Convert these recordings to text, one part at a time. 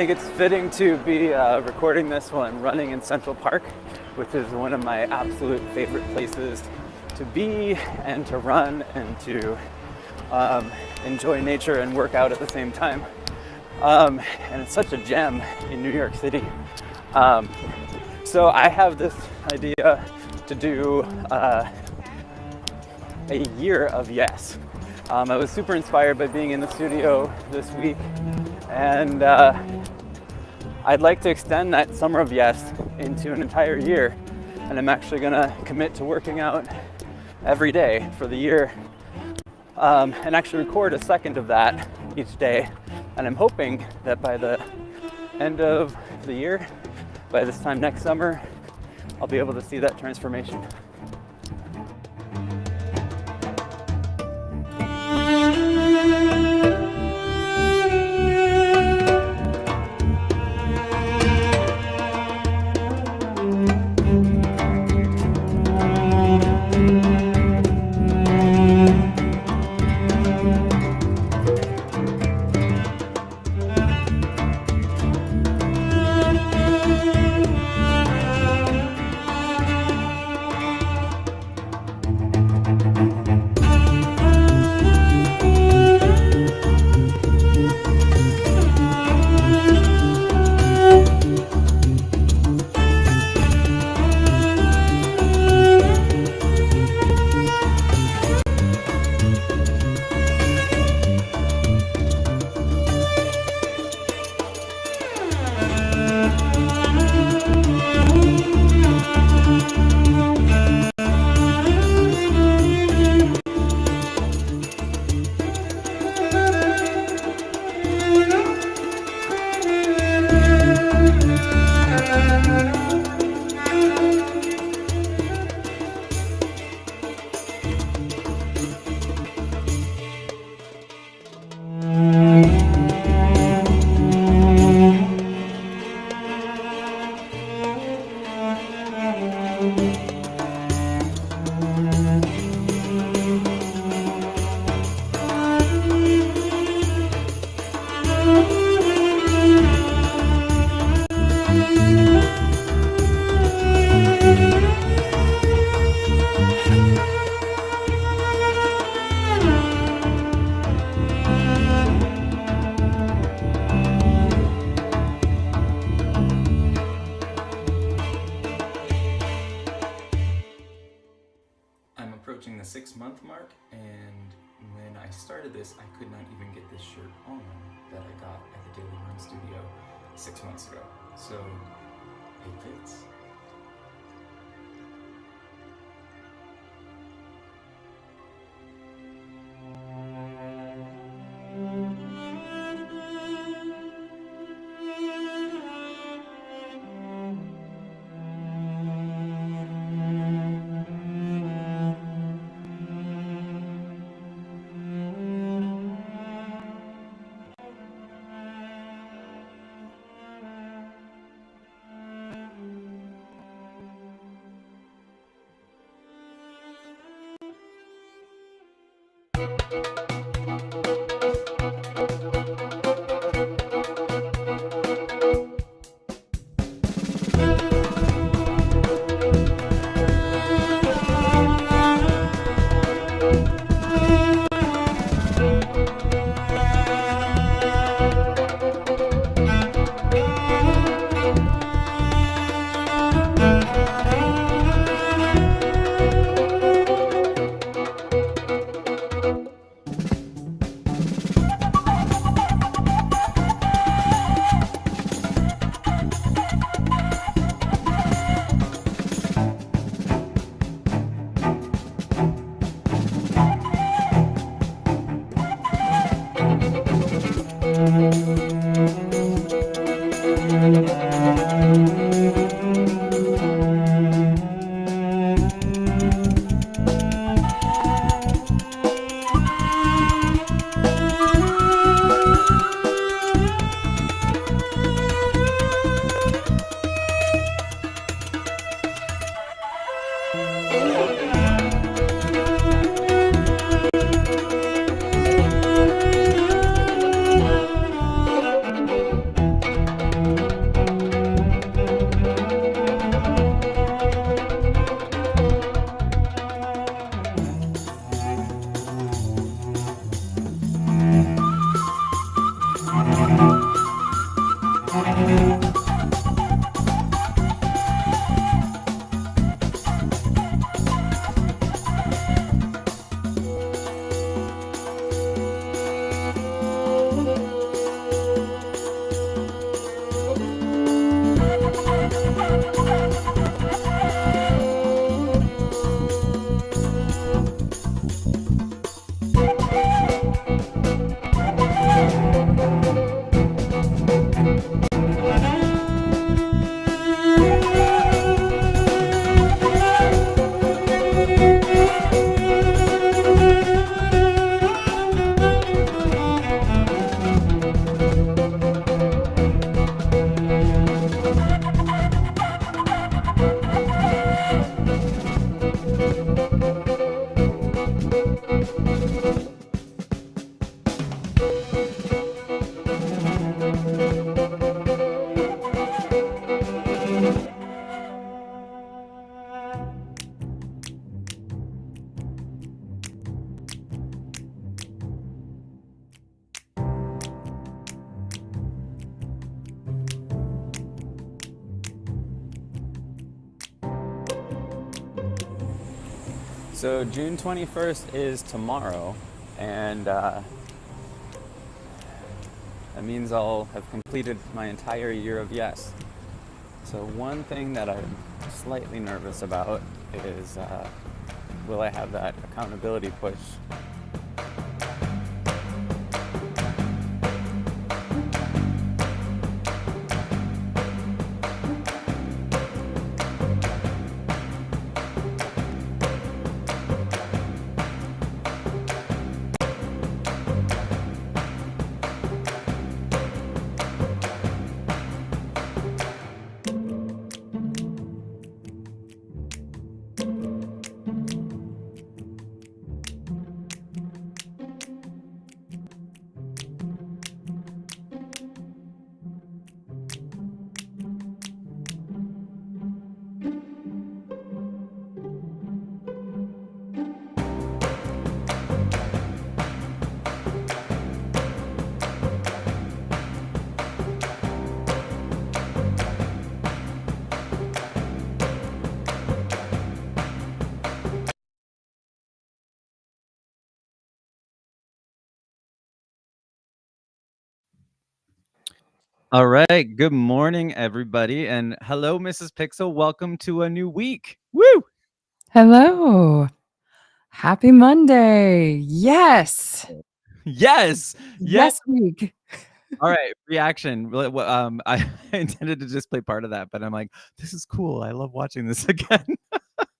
think it's fitting to be recording this while I'm running in Central Park, which is one of my absolute favorite places to be and to run and to enjoy nature and work out at the same time. And it's such a gem in New York City. So I have this idea to do a year of Yes. I was super inspired by being in the studio this week, and I'd like to extend that summer of Yes into an entire year, and I'm actually gonna commit to working out every day for the year, and actually record a second of that each day. And I'm hoping that by the end of the year, by this time next summer, I'll be able to see that transformation. Approaching the 6-month mark, and when I started this, I could not even get this shirt on that I got at the Daily Run Studio 6 months ago. So it fits. So June 21st is tomorrow, and that means I'll have completed my entire year of Yes. So one thing that I'm slightly nervous about is will I have that accountability push? All right. Good morning, everybody. And hello, Mrs. Pixel. Welcome to a new week. Woo! Hello. Happy Monday. Yes. Yes. Yes week. All right. Reaction. I intended to just play part of that, but I'm like, this is cool. I love watching this again.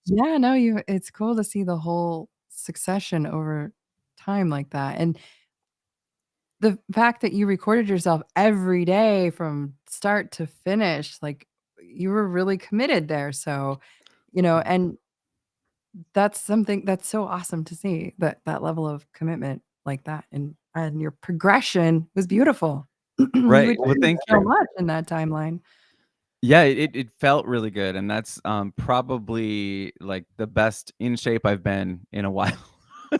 Yeah, no, it's cool to see the whole succession over time like that. And the fact that you recorded yourself every day from start to finish, like you were really committed there. So, and that's something that's so awesome to see that level of commitment like that. And your progression was beautiful. You Right. Well, achieved thank so you. much in that timeline. Yeah, it felt really good. And that's probably like the best in shape I've been in a while.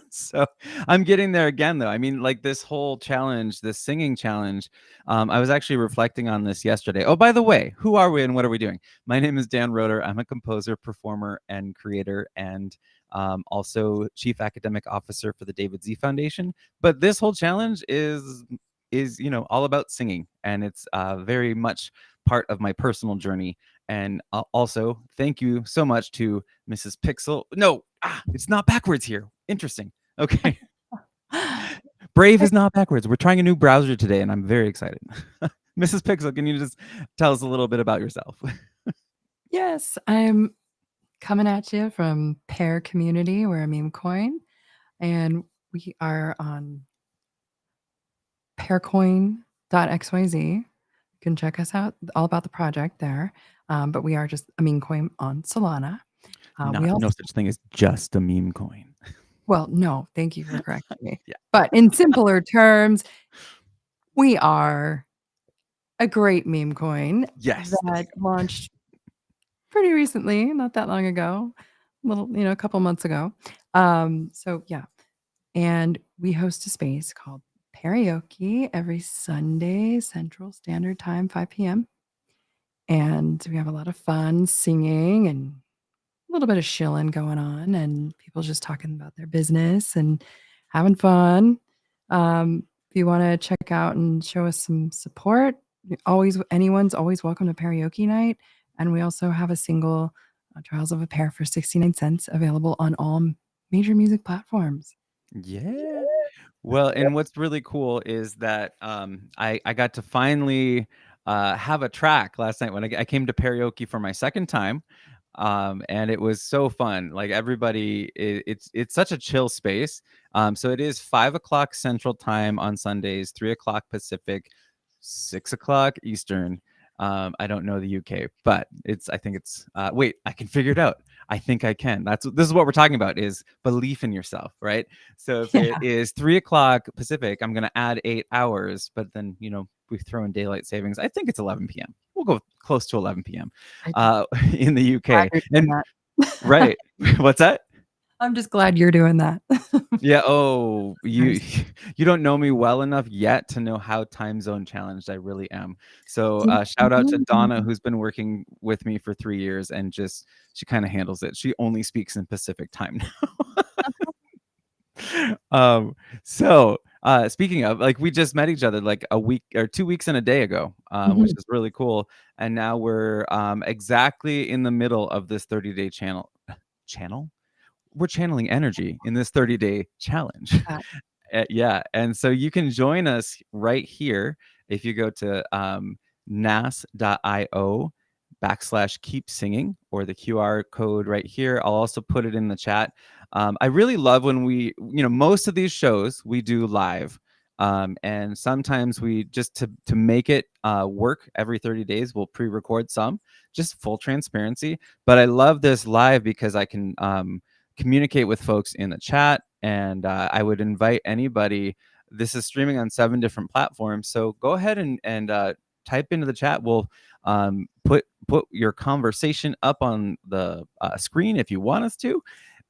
So I'm getting there again, though. I mean, like this whole challenge, this singing challenge, I was actually reflecting on this yesterday. Oh, by the way, who are we and what are we doing? My name is Dan Roeder. I'm a composer, performer, and creator, and also chief academic officer for the David Z Foundation. But this whole challenge is all about singing, and it's very much part of my personal journey. And also, thank you so much to Mrs. Pixel. No, it's not backwards here. Interesting. Okay. Brave is not backwards. We're trying a new browser today, and I'm very excited. Mrs. Pixel, can you just tell us a little bit about yourself? Yes, I'm coming at you from Pear Community. We're a meme coin, and we are on pearcoin.xyz. You can check us out, all about the project there. But we are just a meme coin on Solana. No such thing as just a meme coin. Well, no, thank you for correcting me. Yeah. But in simpler terms, we are a great meme coin that launched pretty recently, not that long ago, a couple months ago. So yeah, and we host a space called Karaoke every Sunday, Central Standard Time, 5 p.m. And we have a lot of fun singing and a little bit of shilling going on, and people just talking about their business and having fun. If you want to check out and show us some support, anyone's always welcome to karaoke night. And we also have a single, Trials of a Pear for 69 cents, available on all major music platforms. Yeah. Well, and what's really cool is that I got to finally have a track last night when I came to karaoke for my second time. And it was so fun. Like everybody, it's such a chill space. So it is 5 o'clock Central Time on Sundays, 3 o'clock Pacific, 6 o'clock Eastern. I don't know the UK, but I think it's wait, I can figure it out. I think I can. This is what we're talking about, is belief in yourself, right? So if it is 3 o'clock Pacific, I'm going to add 8 hours, but then, we throw in daylight savings. I think it's 11 p.m. We'll go close to 11 p.m. In the UK. And right. What's that? I'm just glad you're doing that. Yeah. Oh, you don't know me well enough yet to know how time zone challenged I really am. So shout out to Donna, who's been working with me for 3 years, and she kind of handles it. She only speaks in Pacific time now. So speaking of, like, we just met each other like a week or 2 weeks and a day ago, which is really cool. And now we're exactly in the middle of this 30-day channel. We're channeling energy in this 30-day challenge. Yeah, and so you can join us right here if you go to nas.io/keep singing, or the QR code right here. I'll also put it in the chat. I really love when most of these shows we do live. And sometimes we just to make it work every 30 days, we'll pre-record some, just full transparency. But I love this live because I can communicate with folks in the chat, and I would invite anybody. This is streaming on 7 different platforms, so go ahead and type into the chat. We'll put your conversation up on the screen if you want us to,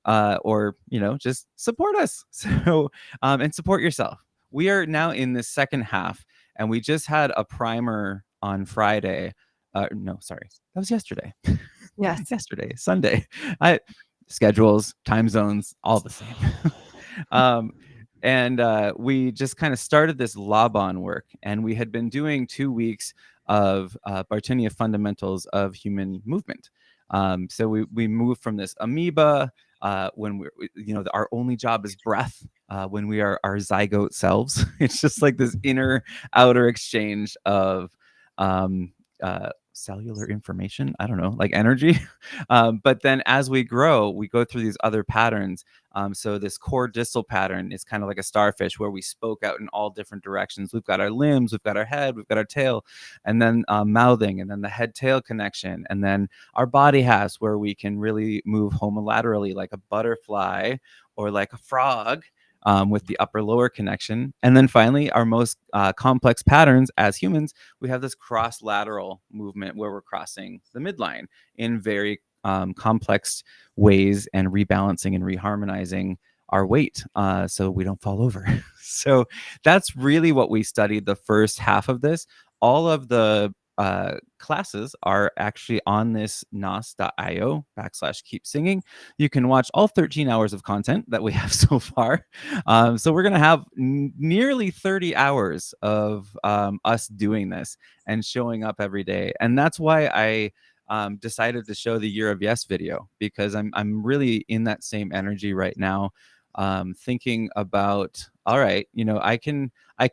or just support us. So and support yourself. We are now in the second half, and we just had a primer on Friday. No, sorry, that was yesterday. Yes. Yesterday, Sunday. Schedules, time zones, all the same. And we just kind of started this Laban work, and we had been doing 2 weeks of Bartinia fundamentals of human movement. So we moved from this amoeba, when we're, our only job is breath, when we are our zygote selves. It's just like this inner outer exchange of cellular information, I don't know, like energy. But then as we grow, we go through these other patterns. So this core distal pattern is kind of like a starfish, where we spoke out in all different directions. We've got our limbs, we've got our head, we've got our tail, and then mouthing, and then the head tail connection, and then our body has where we can really move homolaterally like a butterfly or like a frog, with the upper lower connection. And then finally, our most complex patterns as humans, we have this cross lateral movement where we're crossing the midline in very complex ways, and rebalancing and reharmonizing our weight so we don't fall over. So that's really what we studied the first half of this. All of the classes are actually on this nas.io/keep singing. You can watch all 13 hours of content that we have so far. So we're going to have nearly 30 hours of us doing this and showing up every day. And that's why I decided to show the Year of Yes video, because I'm really in that same energy right now, thinking about, all right,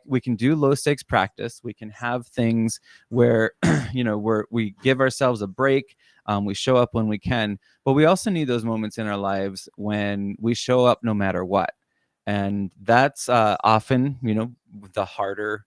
we can do low stakes practice. We can have things where we give ourselves a break. We show up when we can, but we also need those moments in our lives when we show up no matter what. And that's often the harder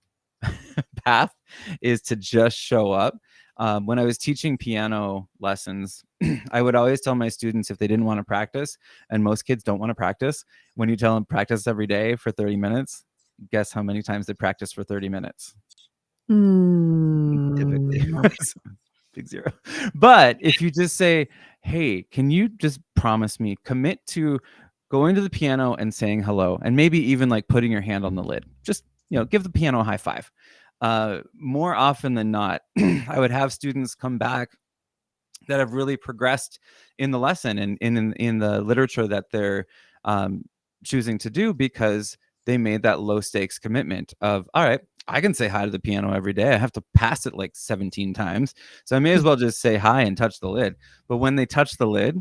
path, is to just show up. When I was teaching piano lessons, I would always tell my students, if they didn't want to practice, and most kids don't want to practice, when you tell them practice every day for 30 minutes, guess how many times they practice for 30 minutes? Typically. Big zero. But if you just say, hey, can you just promise me, commit to going to the piano and saying hello, and maybe even like putting your hand on the lid, just give the piano a high five. More often than not, I would have students come back that have really progressed in the lesson and in the literature that they're choosing to do, because they made that low stakes commitment of, all right, I can say hi to the piano every day. I have to pass it like 17 times. So I may as well just say hi and touch the lid. But when they touch the lid,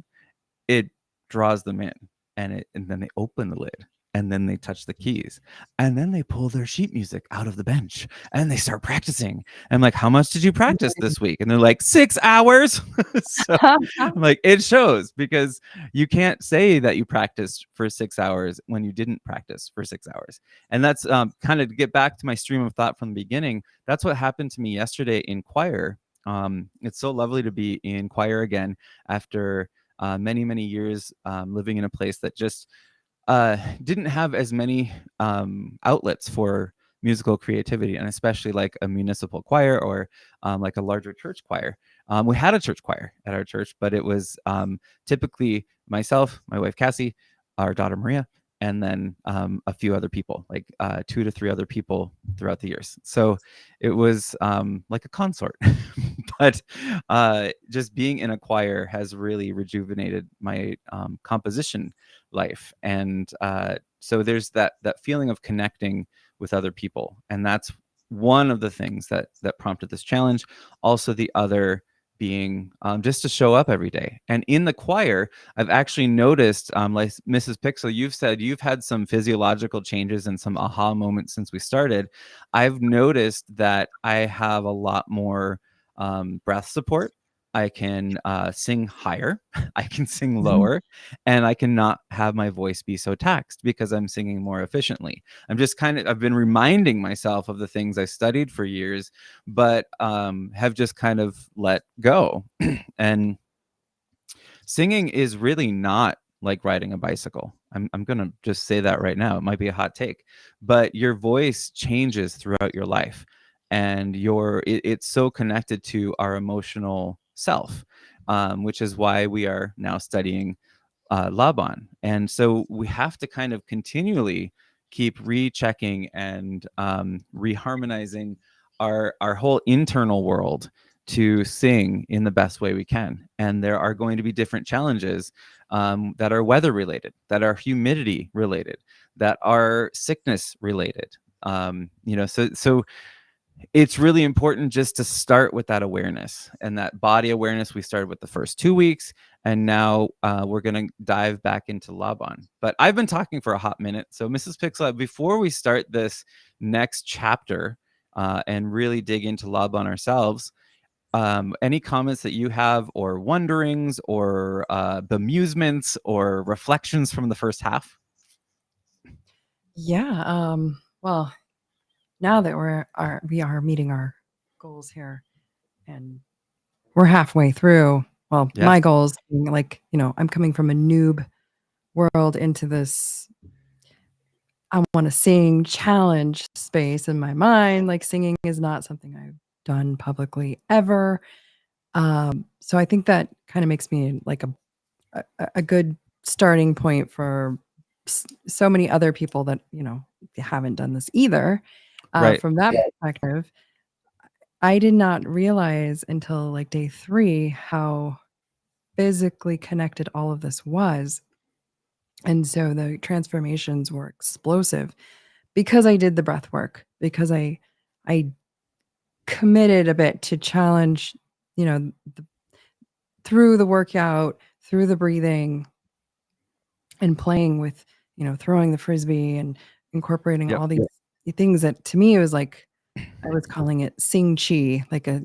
it draws them in, and then they open the lid, and then they touch the keys, and then they pull their sheet music out of the bench and they start practicing. I'm like, how much did you practice this week? And they're like, 6 hours. So I'm like, it shows, because you can't say that you practiced for 6 hours when you didn't practice for 6 hours. And that's kind of, to get back to my stream of thought from the beginning, that's what happened to me yesterday in choir. It's so lovely to be in choir again after many, many years living in a place that just didn't have as many outlets for musical creativity, and especially like a municipal choir or like a larger church choir. We had a church choir at our church, but it was typically myself, my wife Cassie, our daughter Maria, and then a few other people, like 2 to 3 other people throughout the years. So it was like a consort. But just being in a choir has really rejuvenated my composition life. And so there's that feeling of connecting with other people, and that's one of the things that prompted this challenge. Also, the other being just to show up every day. And in the choir, I've actually noticed, like Mrs. Pixel, you've said you've had some physiological changes and some aha moments since we started. I've noticed that I have a lot more breath support. I can sing higher, I can sing lower, and I cannot have my voice be so taxed because I'm singing more efficiently. I've been reminding myself of the things I studied for years, but have just kind of let go. And singing is really not like riding a bicycle. I'm going to just say that right now. It might be a hot take, but your voice changes throughout your life, and it's so connected to our emotional self, which is why we are now studying Laban. And so we have to kind of continually keep rechecking and reharmonizing our whole internal world to sing in the best way we can. And there are going to be different challenges that are weather related, that are humidity related, that are sickness related. So it's really important just to start with that awareness and that body awareness. We started with the first 2 weeks, and now we're going to dive back into Laban. But I've been talking for a hot minute. So Mrs. Pixel, before we start this next chapter and really dig into Laban ourselves, any comments that you have, or wonderings, or bemusements, or reflections from the first half? Yeah. Well, now that we are meeting our goals here, and we're halfway through. Well, Yes. my goals being like, I'm coming from a noob world into this I want to sing challenge space in my mind. Like, singing is not something I've done publicly ever. So I think that kind of makes me like a good starting point for so many other people that haven't done this either. Right. From that perspective, I did not realize until like day 3 how physically connected all of this was. And so the transformations were explosive because I did the breath work, because I committed a bit to challenge, the, through the workout, through the breathing, and playing with, throwing the frisbee and incorporating Yep. all these things that to me it was like, I was calling it Sing Chi, like a,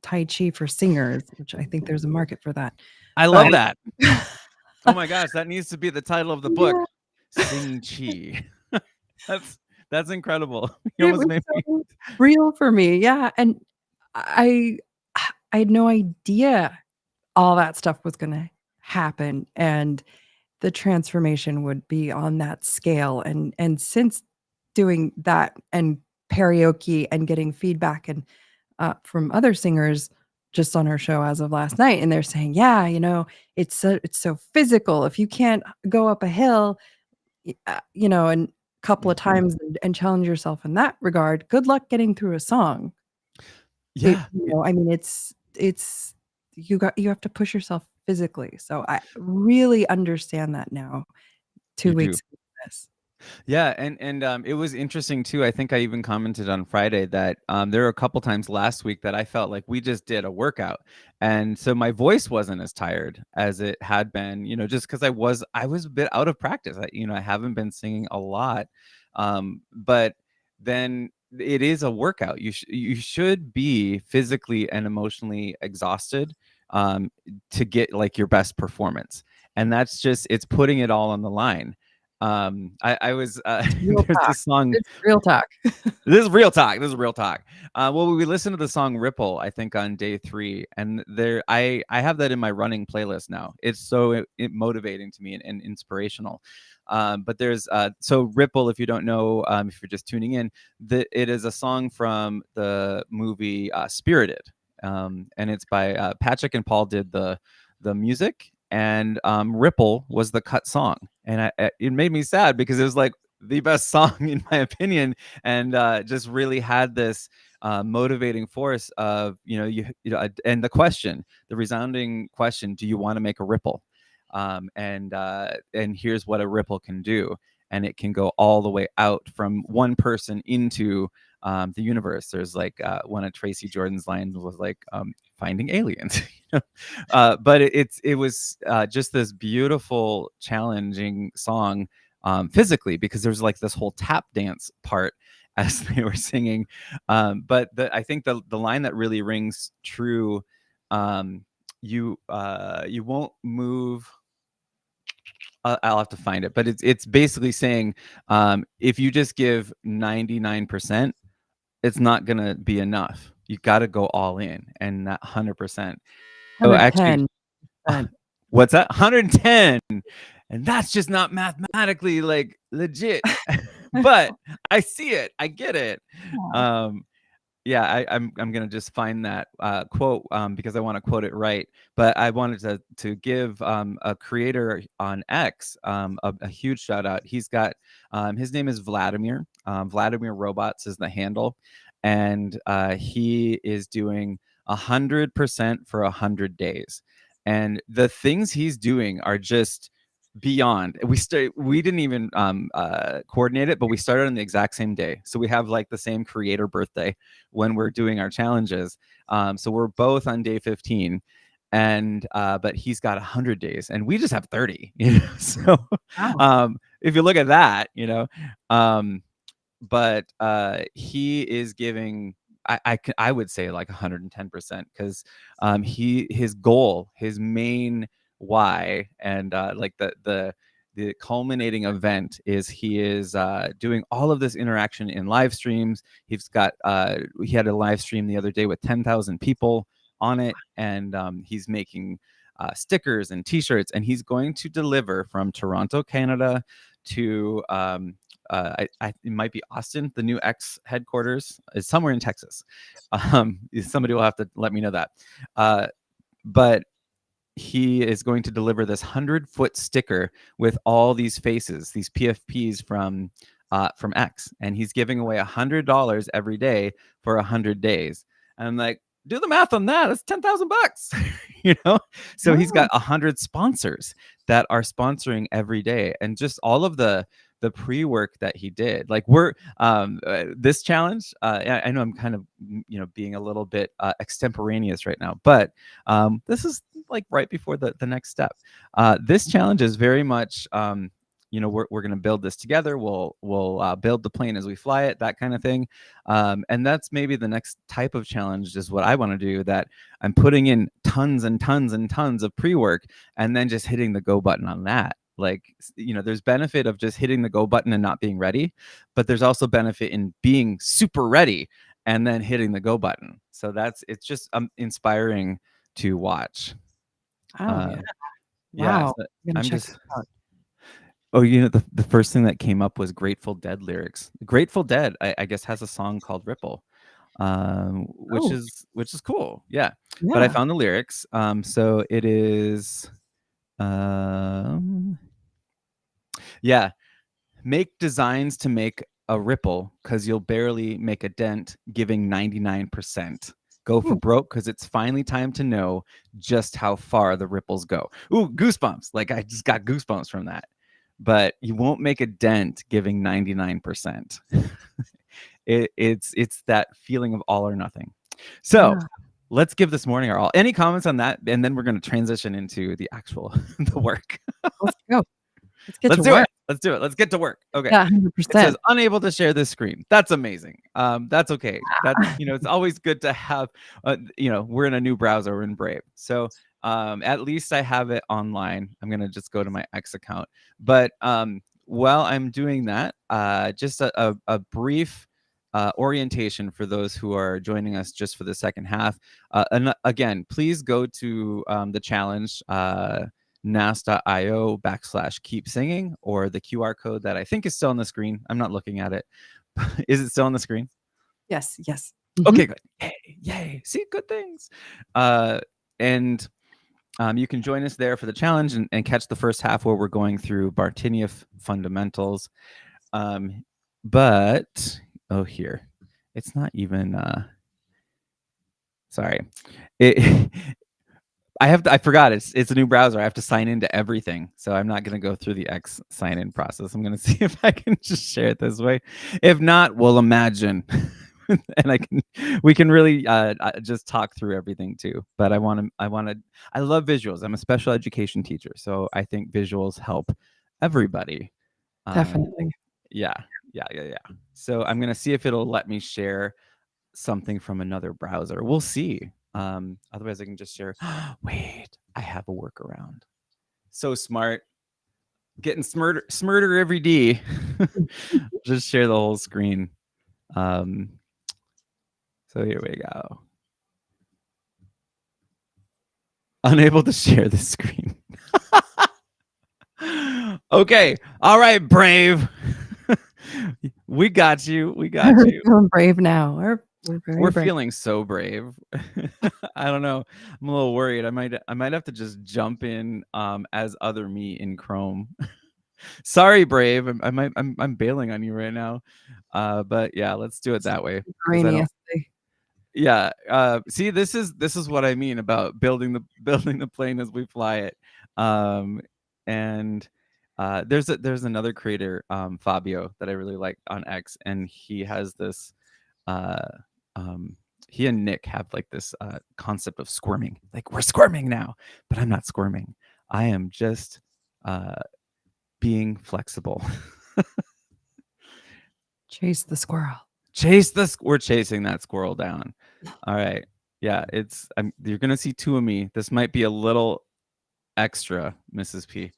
Tai Chi for singers, which I think there's a market for that. I love that. Oh my gosh, that needs to be the title of the book. Yeah. Sing Chi. That's incredible. It was so real for me. Yeah. And I had no idea all that stuff was going to happen, and the transformation would be on that scale. And since doing that and karaoke and getting feedback and from other singers just on our show as of last night, and they're saying, yeah, it's so physical. If you can't go up a hill, and a couple of times and challenge yourself in that regard, good luck getting through a song. Yeah. I mean, it's you have to push yourself physically. So I really understand that now. 2 weeks into this. Yeah, and it was interesting too. I think I even commented on Friday that there were a couple times last week that I felt like we just did a workout, and so my voice wasn't as tired as it had been. Just because I was a bit out of practice. I haven't been singing a lot, but then it is a workout. You should be physically and emotionally exhausted to get like your best performance, and that's just it's putting it all on the line. I was there's this song. It's real talk. This is real talk. This is real talk. Well, we listened to the song "Ripple," I think, on day 3, and I have that in my running playlist now. It's so motivating to me and inspirational. But there's so "Ripple," if you don't know, if you're just tuning in, it is a song from the movie Spirited, and it's by Patrick and Paul did the music. And Ripple was the cut song, and it made me sad because it was like the best song in my opinion, and just really had this motivating force of and the resounding question, do you want to make a ripple? and here's what a ripple can do, and it can go all the way out from one person into the universe. There's like one of Tracy Jordan's lines was like finding aliens. But it was just this beautiful, challenging song physically, because there's like this whole tap dance part as they were singing. But I think the line that really rings true, you won't move. I'll have to find it, but it's basically saying if you just give 99%, it's not gonna be enough. You got to go all in, and that 100%. Oh, actually, 110%. what's that? 110, and that's just not mathematically like legit. But I see it, I get it. Yeah, I'm gonna just find that quote because I want to quote it right. But I wanted to give a creator on X a huge shout out. He's got his name is Vladimir. Vladimir Robots is the handle, and he is doing 100% for 100 days. And the things he's doing are just beyond. We didn't even coordinate it, but we started on the exact same day, so we have like the same creator birthday when we're doing our challenges. So we're both on day 15, and but he's got 100 days and we just have 30. So if you look at that, but he is giving, I would say like 110%, because his goal, his main why, and like the culminating event is he is doing all of this interaction in live streams. He had a live stream the other day with 10,000 people on it, and he's making stickers and t-shirts, and he's going to deliver from Toronto, Canada to it might be Austin. The new X headquarters is somewhere in Texas. Somebody will have to let me know that. But he is going to deliver this 100-foot sticker with all these faces, these PFPs from X, and he's giving away $100 every day for 100 days. And I'm like, do the math on that. That's $10,000, So he's got 100 sponsors that are sponsoring every day, and just all of the pre-work that he did. Like we're this challenge, I know I'm kind of being a little bit extemporaneous right now, but this is like right before the next step. This challenge is very much we're going to build this together. We'll build the plane as we fly it, that kind of thing. And that's maybe the next type of challenge, is what I want to do, that I'm putting in tons and tons and tons of pre-work and then just hitting the go button on that. Like, there's benefit of just hitting the go button and not being ready, but there's also benefit in being super ready and then hitting the go button. So it's just inspiring to watch. Oh, yeah. Wow. So I'm just. Oh, the first thing that came up was Grateful Dead lyrics. Grateful Dead, I guess, has a song called Ripple, which is cool. Yeah. But I found the lyrics. So it is, make designs to make a ripple, because you'll barely make a dent giving 99%. Go for broke, because it's finally time to know just how far the ripples go. Ooh, goosebumps. Like I just got goosebumps from that. But you won't make a dent giving 99%. It's that feeling of all or nothing. So let's give this morning our all. Any comments on that? And then we're going to transition into the actual the work. Let's go. Let's do it. Let's do it. Let's get to work. Okay. Yeah, 100%. It says unable to share this screen. That's amazing. That's okay. That's it's always good to have. We're in a new browser. We're in Brave, so at least I have it online. I'm gonna just go to my X account. But while I'm doing that, just a brief orientation for those who are joining us just for the second half. And again, please go to the challenge. nas.io/keep singing, or the QR code that I think is still on the screen. I'm not looking at it. Is it still on the screen? Yes. Okay, good. Yay. See, good things. And you can join us there for the challenge and catch the first half where we're going through Bartinief fundamentals. But here, it's not even sorry. I forgot it's a new browser. I have to sign into everything. So I'm not going to go through the X sign in process. I'm going to see if I can just share it this way. If not, we'll imagine. And we can really just talk through everything too. But I love visuals. I'm a special education teacher, so I think visuals help everybody. Definitely. Yeah. So I'm gonna see if it'll let me share something from another browser. We'll see. Otherwise, I can just share. Wait, I have a workaround. So smart. Getting smarter every day. Just share the whole screen. So here we go. Unable to share the screen. Okay. All right, Brave. We got you. We got We're you. feeling brave now. We're brave. Feeling so brave. I don't know. I'm a little worried. I might have to just jump in as other me in Chrome. Sorry, Brave. I'm bailing on you right now. But yeah, let's do it that way. Yeah. See, this is what I mean about building the plane as we fly it. And there's another creator, Fabio, that I really like on X, and he has this. He and Nick have like this concept of squirming. Like, we're squirming now, but I'm not squirming. I am just being flexible. Chase the squirrel. We're chasing that squirrel down. All right. Yeah, you're gonna see two of me. This might be a little extra, Mrs. P.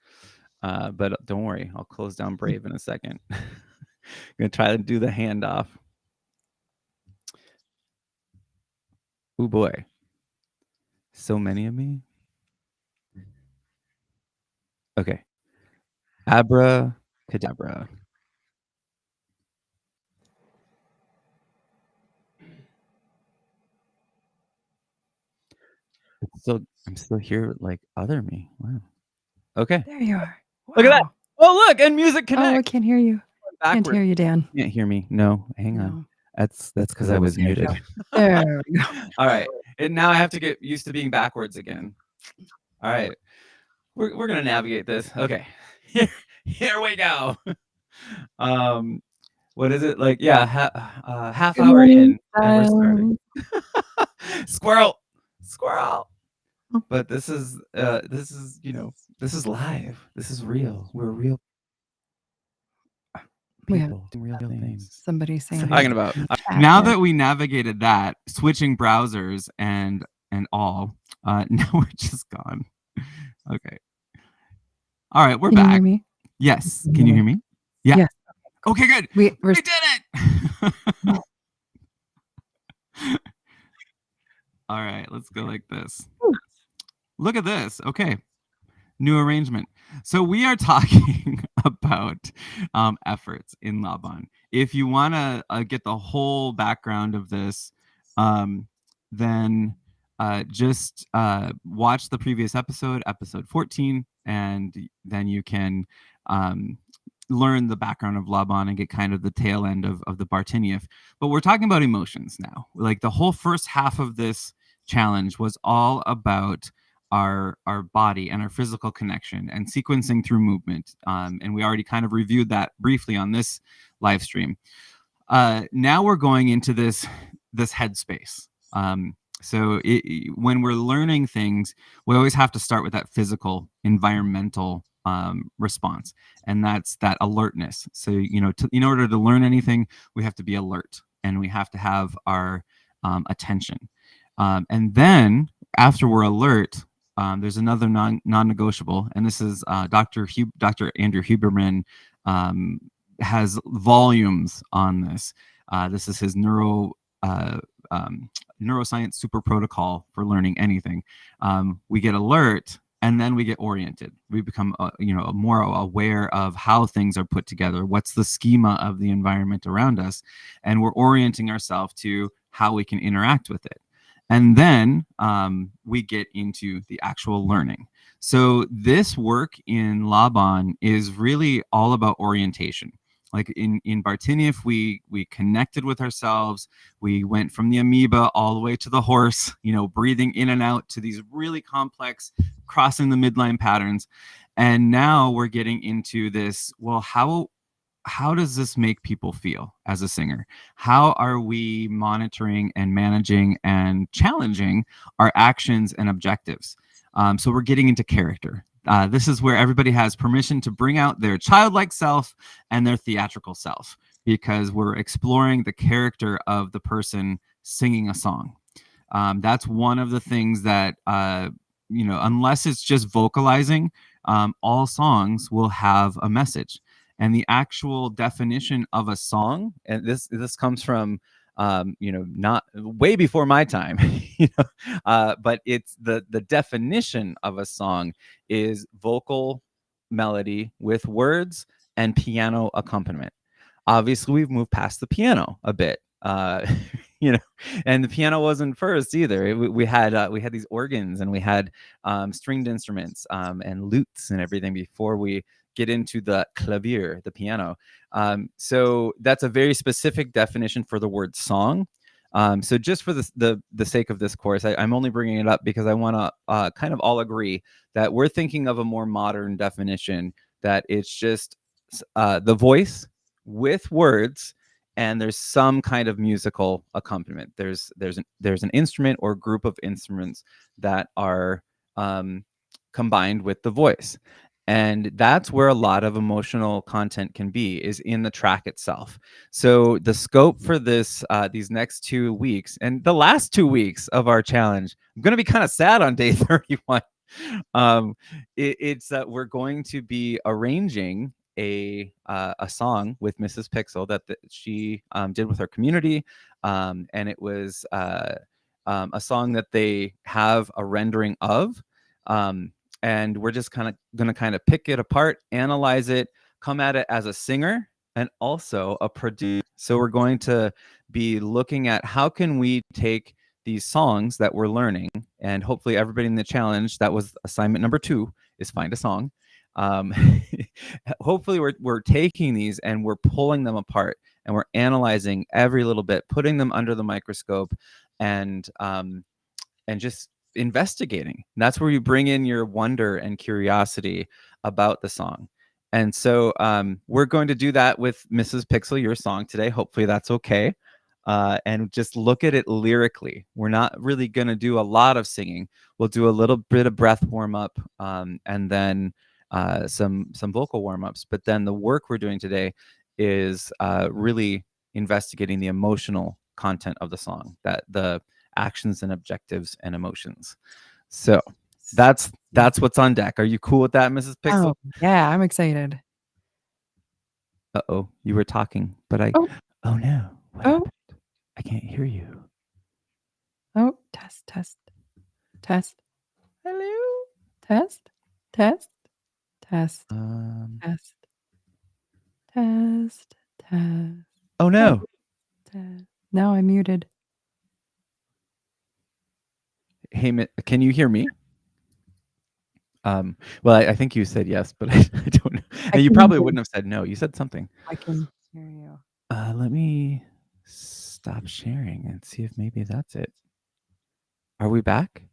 But don't worry, I'll close down Brave in a second. I'm gonna try to do the handoff. Oh boy. So many of me. Okay. Abracadabra. I'm still here, like other me. Wow. Okay. There you are. Wow. Look at that. Oh, look, and music connect. Oh, I can't hear you. Can't hear you, Dan. Can't hear me. No, hang on. That's because I was muted. There we go. All right. And now I have to get used to being backwards again. All right. We're gonna navigate this. Okay. Here we go. What is it like? Yeah, half hour in and we're starting. Squirrel. But this is this is live. This is real. We're real people. Real things. Somebody saying. Talking about now that we navigated that, switching browsers and all. Now we're just gone. Okay. All right, we're back. Can you hear me? Yes. Can you hear me? Yeah. Yes. Okay, good. We did it. All right, let's go like this. Look at this. Okay. New arrangement. So we are talking about efforts in Laban. If you want to get the whole background of this, then just watch the previous episode 14, and then you can learn the background of Laban and get kind of the tail end of the Bartinieff. But we're talking about emotions now. Like the whole first half of this challenge was all about our body and our physical connection and sequencing through movement. And we already kind of reviewed that briefly on this live stream. Now we're going into this headspace. So when we're learning things, we always have to start with that physical, environmental response, and that's that alertness. So in order to learn anything, we have to be alert, and we have to have our attention. And then after we're alert, there's another non-negotiable, and this is Dr. Andrew Huberman has volumes on this. This is his neuroscience super protocol for learning anything. We get alert, and then we get oriented. We become more aware of how things are put together, what's the schema of the environment around us, and we're orienting ourselves to how we can interact with it. And then we get into the actual learning. So this work in Laban is really all about orientation. Like in Bartinief, we connected with ourselves. We went from the amoeba all the way to the horse, breathing in and out to these really complex crossing the midline patterns. And now we're getting into this, well, how does this make people feel as a singer? How are we monitoring and managing and challenging our actions and objectives? So we're getting into character. This is where everybody has permission to bring out their childlike self and their theatrical self, because we're exploring the character of the person singing a song. That's one of the things that, unless it's just vocalizing, all songs will have a message. And the actual definition of a song, and this comes from not way before my time, but it's the definition of a song is vocal melody with words and piano accompaniment. Obviously, we've moved past the piano a bit, and the piano wasn't first either. We had these organs, and we had stringed instruments and lutes and everything before we get into the clavier, the piano. So that's a very specific definition for the word song. So just for the sake of this course, I'm only bringing it up because I want to kind of all agree that we're thinking of a more modern definition, that it's just the voice with words, and there's some kind of musical accompaniment. There's an instrument or group of instruments that are combined with the voice. And that's where a lot of emotional content can be, is in the track itself. So the scope for this, these next 2 weeks, and the last 2 weeks of our challenge, I'm going to be kind of sad on day 31. It's that we're going to be arranging a song with Mrs. Pixel that she did with her community, and it was a song that they have a rendering of. And we're just going to pick it apart, analyze it, come at it as a singer and also a producer. So we're going to be looking at how can we take these songs that we're learning, and hopefully everybody in the challenge, that was assignment number 2, is find a song. Hopefully we're taking these and we're pulling them apart, and we're analyzing every little bit, putting them under the microscope, and just investigating. And that's where you bring in your wonder and curiosity about the song. And so we're going to do that with Mrs. Pixel, your song today. Hopefully that's okay. And just look at it lyrically. We're not really going to do a lot of singing. We'll do a little bit of breath warm up, and then some vocal warm ups. But then the work we're doing today is really investigating the emotional content of the song, that the actions and objectives and emotions. So that's what's on deck. Are you cool with that, Mrs. Pixel? Oh, yeah, I'm excited. Uh-oh, you were talking, but oh no. What happened? I can't hear you. Oh, test. Hello. Test. Test. Oh no. Now I'm muted. Hey, can you hear me? Well, I think you said yes, but I don't know. And you probably wouldn't have said no. You said something. I can hear you. Let me stop sharing and see if maybe that's it. Are we back?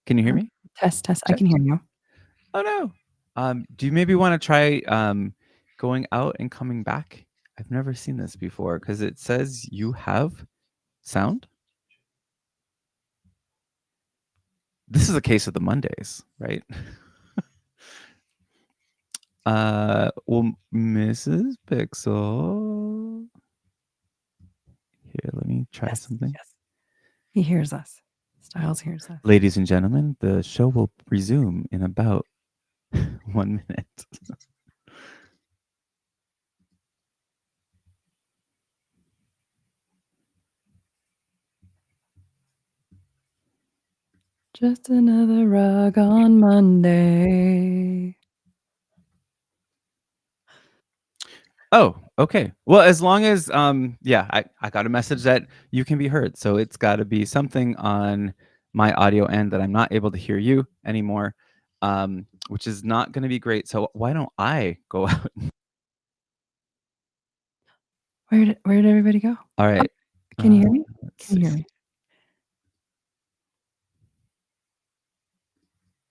Can you hear me? Test. I can hear you. Oh no. Do you maybe want to try going out and coming back? I've never seen this before because it says you have sound. This is a case of the Mondays, right? Well, Mrs. Pixel. Here, let me try something. Yes. He hears us. Styles hears us. Ladies and gentlemen, the show will resume in about 1 minute. Just another rug on Monday. Oh, okay. Well, as long as I got a message that you can be heard. So it's got to be something on my audio end that I'm not able to hear you anymore, which is not going to be great. So why don't I go out Where did everybody go? All right. Can you hear me? Let's Can you see. hear me?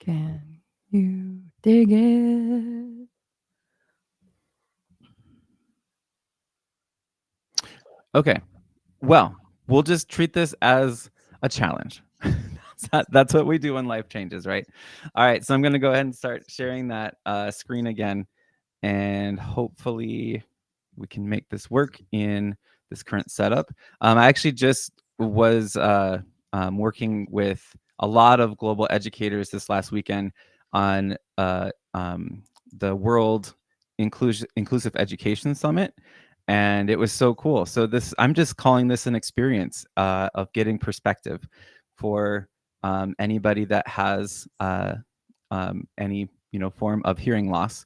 Can you dig it? Okay. Well, we'll just treat this as a challenge. That's what we do when life changes, right? All right. So I'm going to go ahead and start sharing that screen again. And hopefully we can make this work in this current setup. I actually just was working with a lot of global educators this last weekend on the World Inclusive Education Summit, and it was so cool. So I'm just calling this an experience of getting perspective for anybody that has any form of hearing loss.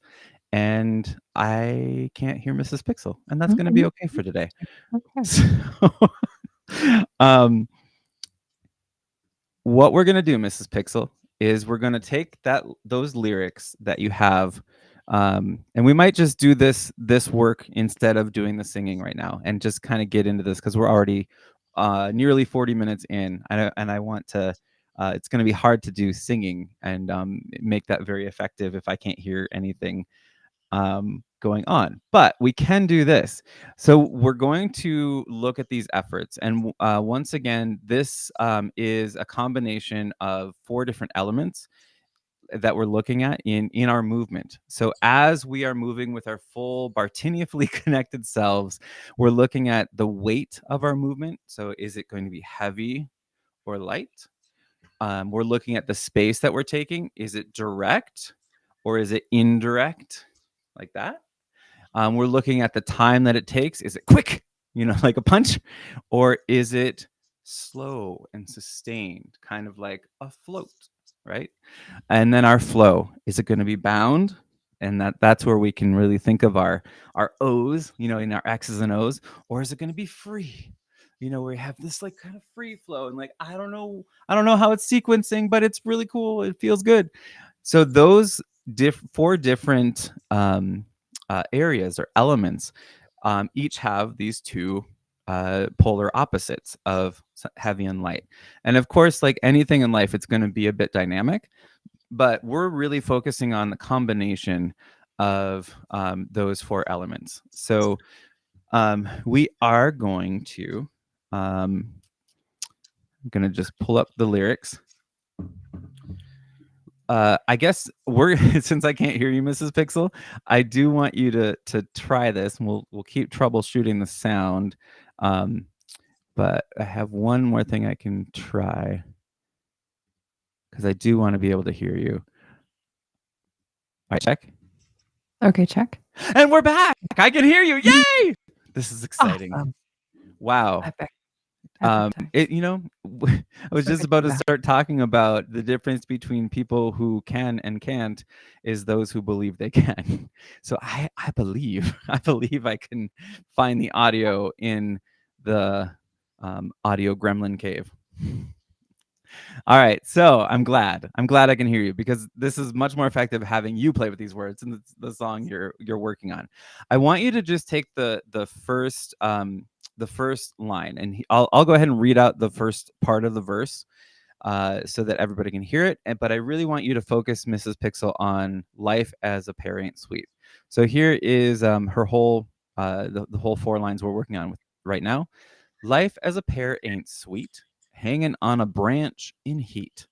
And I can't hear Mrs. Pixel, and that's going to be okay for today. Okay. So, what we're going to do, Mrs. Pixel, is we're going to take those lyrics that you have, and we might just do this work instead of doing the singing right now, and just kind of get into this because we're already nearly 40 minutes in, and I want to. It's going to be hard to do singing and make that very effective if I can't hear anything going on, but we can do this. So we're going to look at these efforts, and once again, this is a combination of 4 different elements that we're looking at in our movement. So as we are moving with our full Bartinieffully connected selves, we're looking at the weight of our movement. So is it going to be heavy or light? We're looking at the space that we're taking. Is it direct or is it indirect? Like that. We're looking at the time that it takes. Is it quick, like a punch, or is it slow and sustained, kind of like a float, right? And then our flow, is it going to be bound? And that's where we can really think of our O's, in our X's and O's, or is it going to be free? Where we have this like kind of free flow, and like I don't know how it's sequencing, but it's really cool. It feels good. So those 4 different areas or elements each have these 2 polar opposites of heavy and light. And of course, like anything in life, it's going to be a bit dynamic, but we're really focusing on the combination of those 4 elements. So we are going to I'm going to just pull up the lyrics. I guess since I can't hear you, Mrs. Pixel, I do want you to try this, and we'll keep troubleshooting the sound. But I have one more thing I can try because I do want to be able to hear you. All right, check. Okay, check. And we're back. I can hear you. Yay! This is exciting. Awesome. Wow. Epic. I was just about to start talking about the difference between people who can and can't is those who believe they can. So I believe I can find the audio in the audio gremlin cave. All right, so I'm glad I can hear you, because this is much more effective having you play with these words and the song you're working on. I want you to just take the first line, and I'll go ahead and read out the first part of the verse so that everybody can hear it. But I really want you to focus, Mrs. Pixel, on life as a pair ain't sweet. So here is her whole the whole 4 lines we're working on right now. Life as a pair ain't sweet, hanging on a branch in heat,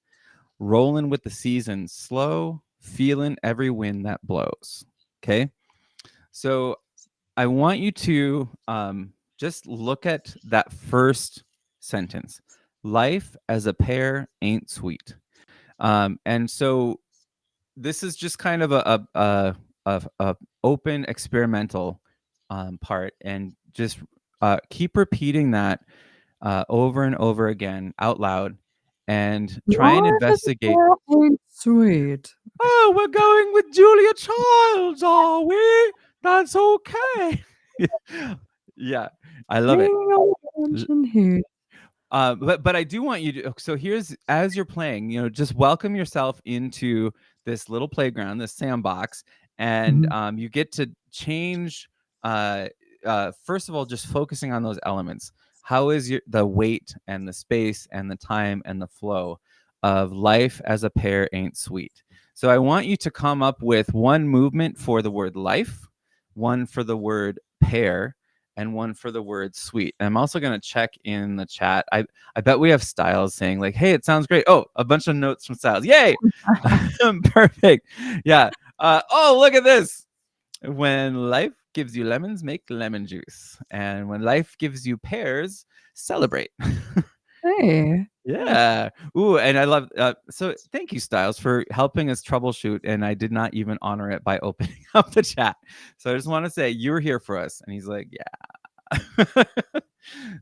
rolling with the seasons slow, feeling every wind that blows. Okay, so I want you to just look at that first sentence. Life as a pair ain't sweet. And so this is just kind of a open experimental part, and just keep repeating that over and over again out loud, and try and investigate. Ain't sweet. Oh, we're going with Julia Childs, are we? That's okay. Yeah, I love it. But I do want you to. So here's, as you're playing, just welcome yourself into this little playground, this sandbox, and you get to change first of all, just focusing on those elements. How is the weight and the space and the time and the flow of life as a pair ain't sweet? So I want you to come up with one movement for the word life, one for the word pair, and one for the word sweet. And I'm also going to check in the chat. I bet we have Styles saying like, hey, it sounds great. Oh, a bunch of notes from Styles. Yay. Perfect. Yeah. Oh, look at this. When life gives you lemons, make lemon juice. And when life gives you pears, celebrate. Hey. Yeah. Ooh, and I love so thank you, Styles, for helping us troubleshoot. And I did not even honor it by opening up the chat. So I just want to say you were here for us. And he's like, yeah.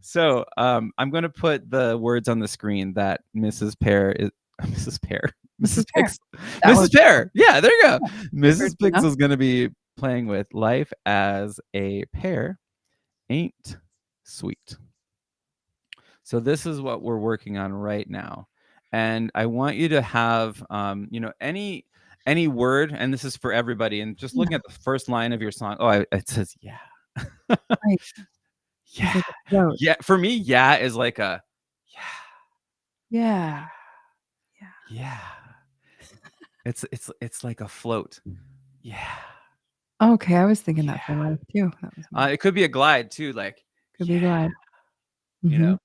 So I'm gonna put the words on the screen that Mrs. Pear is Mrs. Pear. Mrs. Pixel. Mrs. Pear. Yeah, there you go. Mrs. Pixel's gonna be playing with life as a pair ain't sweet. So this is what we're working on right now. And I want you to have, any word, and this is for everybody, and just looking at the first line of your song. Oh, it says, yeah. Right. Yeah. Yeah. For me, yeah is like a, yeah. Yeah. It's like a float. Yeah. Okay, I was thinking that for life too. That was it could be a glide too, like could be glide. You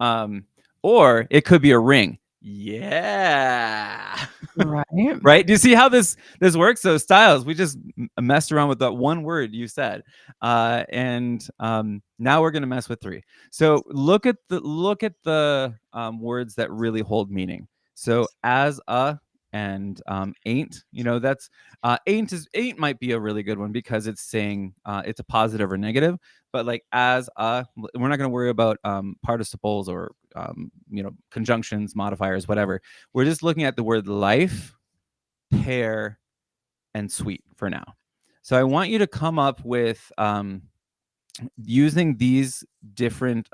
know, or it could be a ring. Yeah. Right. Right. Do you see how this works? So Styles, we just messed around with that one word you said, and now we're gonna mess with 3. So look at the words that really hold meaning. So as a and ain't, that's ain't might be a really good one because it's saying it's a positive or negative. But like as a, we're not going to worry about participles or conjunctions, modifiers, whatever. We're just looking at the word life, pair, and sweet for now. So I want you to come up with using these different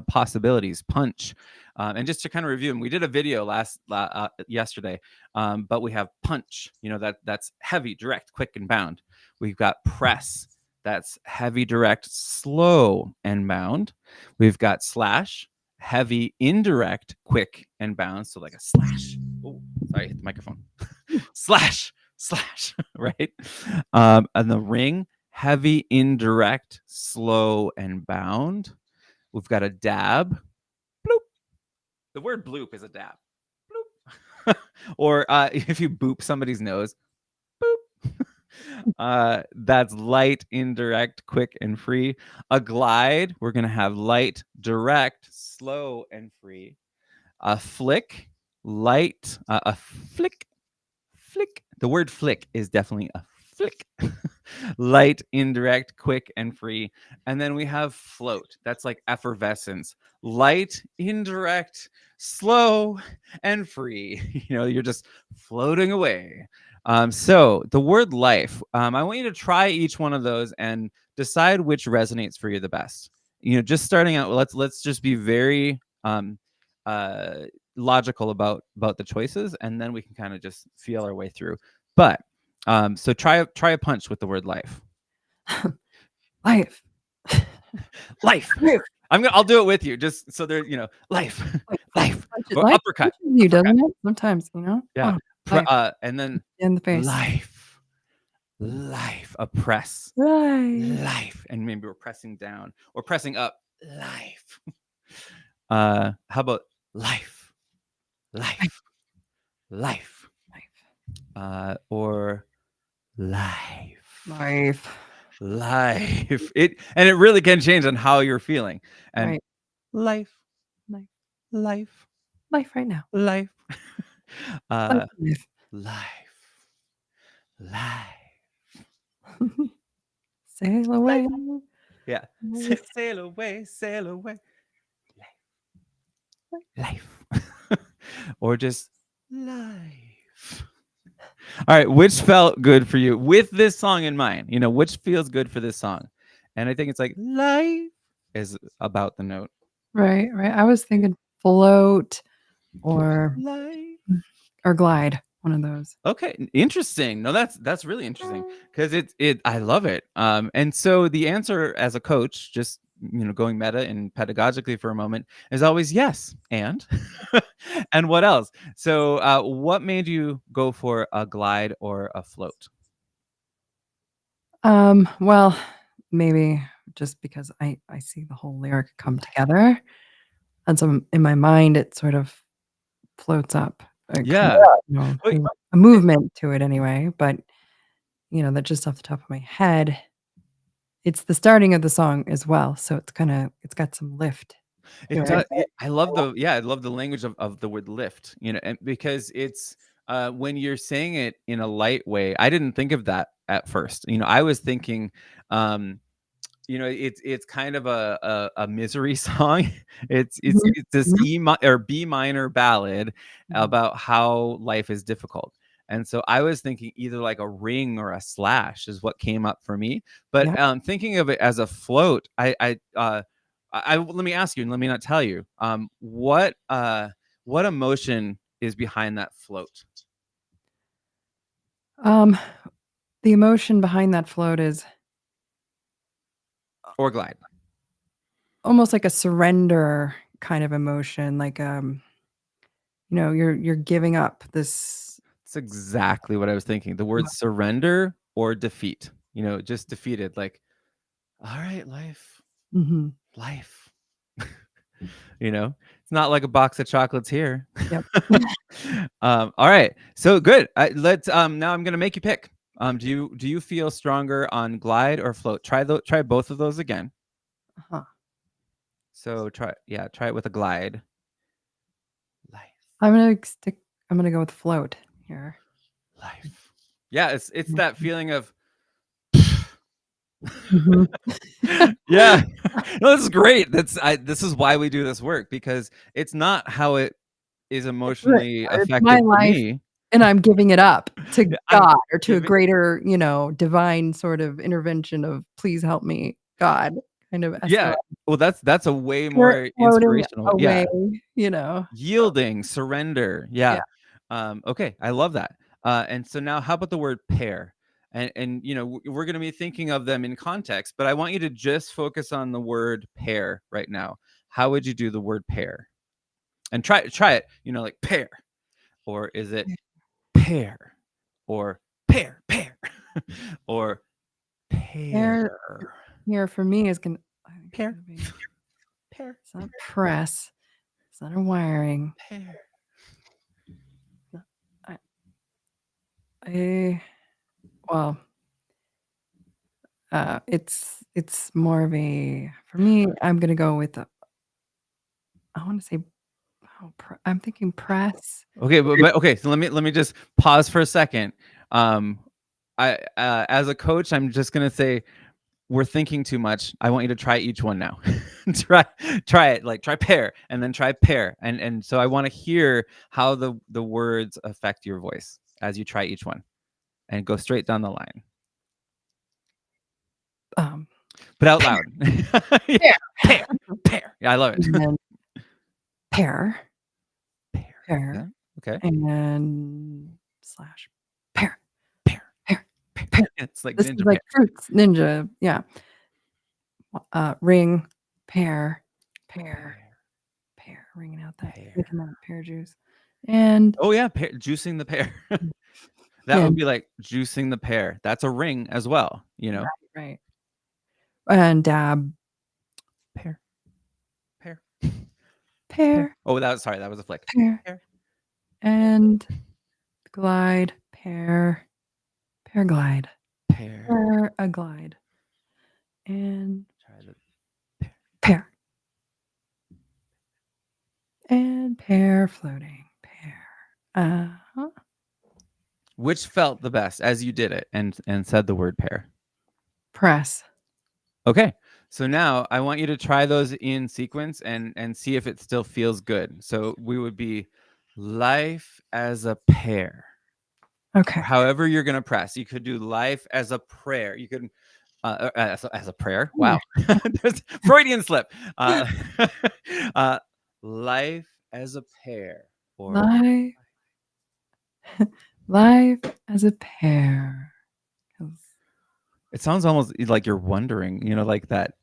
possibilities, punch, and just to kind of review them. We did a video yesterday, but we have punch. That's heavy, direct, quick, and bound. We've got press. That's heavy, direct, slow, and bound. We've got slash, heavy, indirect, quick, and bound. So like a slash. Oh, sorry, hit the microphone. slash, right? And the ring, heavy, indirect, slow, and bound. We've got a dab. Bloop. The word bloop is a dab. Bloop. Or if you boop somebody's nose, boop. That's light, indirect, quick, and free. A glide, we're going to have light, direct, slow, and free. A flick, light, a flick. The word flick is definitely a flick. Light, indirect, quick, and free. And then we have float. That's like effervescence. Light, indirect, slow, and free. You're just floating away. So the word life, I want you to try each one of those and decide which resonates for you the best. Just starting out, let's just be very logical about the choices, and then we can kind of just feel our way through. But so try a punch with the word life. Life. I'll do it with you, just so there, life. Or life uppercut. You doesn't it? Sometimes, Yeah. Oh, and then in the face. Life. A press. Life. And maybe we're pressing down or pressing up. Life. How about life? Or life. It really can change on how you're feeling. And right. Life right now. Life. Sail away. Yeah. Sail away. Life. Or just life. All right, which felt good for you with this song in mind? Which feels good for this song? And I think it's like life is about the note. Right. I was thinking float or life or glide. One of those. Okay, interesting. No, that's really interesting because I love it. And so the answer as a coach, just going meta and pedagogically for a moment, is always yes. And and what else? So, what made you go for a glide or a float? Well, maybe just because I see the whole lyric come together, and so in my mind, it sort of floats up, kind Yeah. of, Wait, a movement to it anyway, but, that just off the top of my head, it's the starting of the song as well, so it's got some lift to it it. does. I love I love the language of the word lift. And because it's when you're saying it in a light way. I didn't think of that at first. I was thinking, um, it's kind of a misery song. Mhm, It's this mhm, or B minor ballad mhm. about how life is difficult. And so I was thinking either like a ring or a slash is what came up for me. But Yep. thinking of it as a float, let me ask you, and let me not tell you, what emotion is behind that float Um, the emotion behind that float is or glide? almost like a surrender kind of emotion, like, you're giving up this. It's exactly what I was thinking. The word surrender or defeat. Just defeated. Like, all right, Mhm. life. It's not like a box of chocolates here. Yep. All right, so good. Let's now I'm gonna make you pick. Do you feel stronger on glide or float? Try both of those again. Uh-huh. So try it with a glide. Life, I'm gonna stick I'm gonna go with float here. life. Yeah, it's that feeling of Mhm. yeah. No, this is great. This is why we do this work, because it's not how it is Right, emotionally it's my effective for life, me. and I'm giving it up to I'm God or to a giving greater, divine sort of intervention of, "Please help me, God," kind of yeah. SOS. Well, that's a way You're more floating inspirational. away, Yeah. you know? Yielding, surrender. Yeah. Yeah. Okay, I love that. And so now how about the word pair? And we're going to be thinking of them in context, but I want you to just focus on the word pair right now. How would you do the word pair? And try it, like pair. Or is it pair? Or pair? Or Air pair? here for me is gonna I think it's Pair. gonna be Pair. it's not press, it's not a wiring. Pair. No, I well, it's more of a for me, I'm gonna go with the I wanna say I'm thinking press. Okay, but okay, so let me just pause for a second. Um, I as a coach, I'm just gonna say we're thinking too much. I want you to try each one now. try try it, like try pair and then try pair. And so I want to hear how the words affect your voice as you try each one and go straight down the line. Um, But out loud. Yeah, Pair. pair, pair. Yeah, I love it. and then pair, Pair. Yeah. pair, Okay. and slash pair, Pair. pair, Pair. pair. It's like This is ninja like pair. Fruits Ninja, yeah. Ring, pair, Pair. ringing out that Pair. making that pear juice. And Oh yeah, pear, juicing the pear. That would and be like juicing the pear. That's a ring as well, right. And dab, Pear. Pear. Pear. pair, Oh, that was a flick. pair, Pear. and glide, pair glide, Pear. pair a glide, and Try the pair, and pair floating, pair. Uh-huh. Which felt the best as you did it and said the word pair? Press. Okay. So now I want you to try those in sequence and see if it still feels good. So we would be life as a pair. Okay. However you're going to press. You could do life as a prayer. You could as a prayer. Wow. There's Freudian slip. Life as a pair or Life Life as a pair. 'Cause- It sounds almost like you're wondering, like that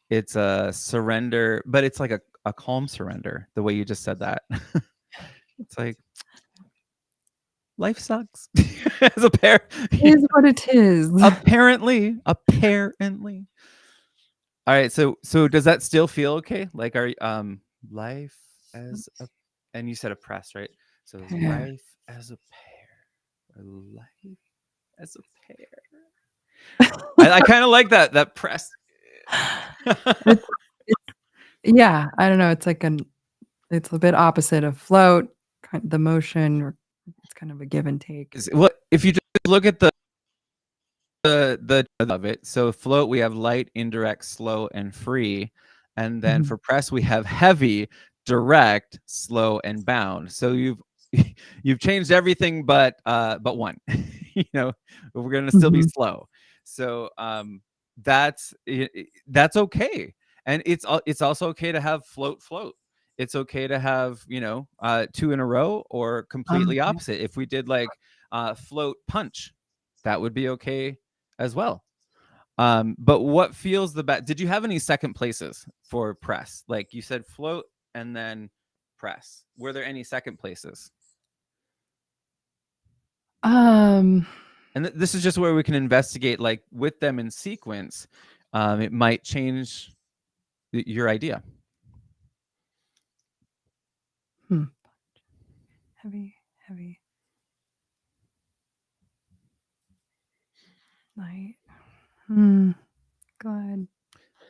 it's a surrender, but it's like a calm surrender, the way you just said that. It's like life sucks as a pair. It is what it is. Apparently. All right, so does that still feel okay? Like, are life as a, and you said a press, right? So Pair. life as a pair, or life as a pair. I kind of like that press. It's yeah, I don't know. It's like it's a bit opposite of float, the motion, or it's kind of a give and take. What if you just look at the of it? So float, we have light, indirect, slow, and free, and then Mhm. for press we have heavy, direct, slow, and bound. So you've changed everything but one. We're gonna still be Mhm. slow. So that's okay, and it's also okay to have float. It's okay to have two in a row or completely Okay. opposite. If we did like float punch, that would be okay as well. But what feels the best? Did you have any second places for press? Like you said, float and then press. Were there any second places? And this is just where we can investigate, like with them in sequence. It might change your idea. Heavy. Light. Glide.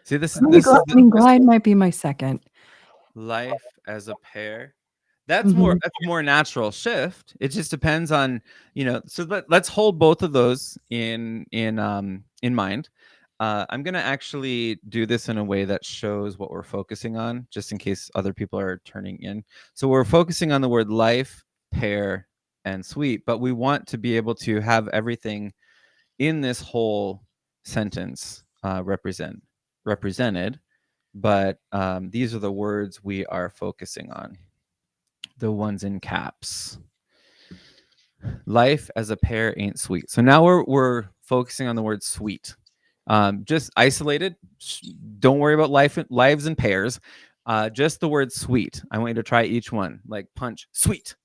See, this Glide might be my second. Life as a pair. That's more natural shift. It just depends on, so let's hold both of those in mind. I'm going to actually do this in a way that shows what we're focusing on, just in case other people are turning in. So we're focusing on the word life, pair, and sweet, but we want to be able to have everything in this whole sentence represented. But these are the words we are focusing on, the ones in caps. Life as a pair ain't sweet. So now we're focusing on the word sweet. Just isolated. Don't worry about lives and pairs. Just the word sweet. I want you to try each one. Like punch, sweet,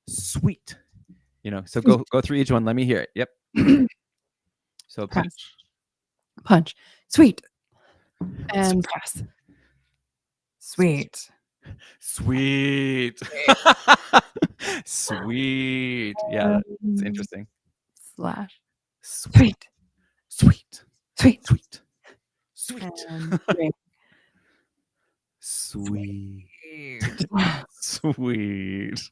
sweet. So go through each one. Let me hear it. Yep. So punch, sweet, and press. Sweet. Sweet. Yeah, it's interesting. Slash. Sweet. Sweet. Sweet.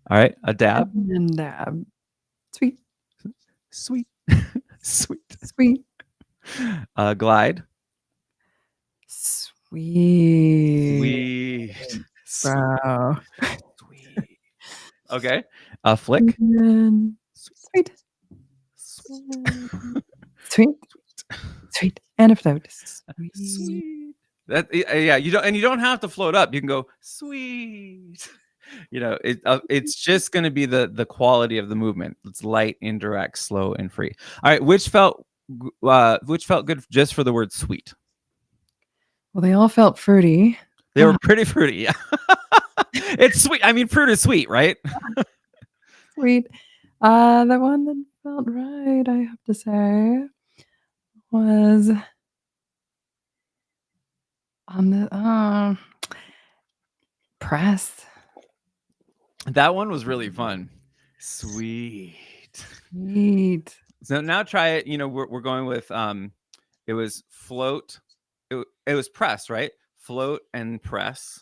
All right, a dab. And dab. Sweet. Glide. Sweet. Bro. Sweet. Okay. Flick. Sweet. And a float. Sweet. You don't have to float up. You can go sweet. It's just going to be the quality of the movement. It's light, indirect, slow, and free. All right, which felt good just for the word sweet? Well, they all felt fruity. They were pretty fruity. Yeah. It's sweet. I mean, fruit is sweet, right? Sweet. The one that felt right, I have to say, was on the press. That one was really fun. Sweet. So now try it. We're going with it was float. It was press, right? Float and press.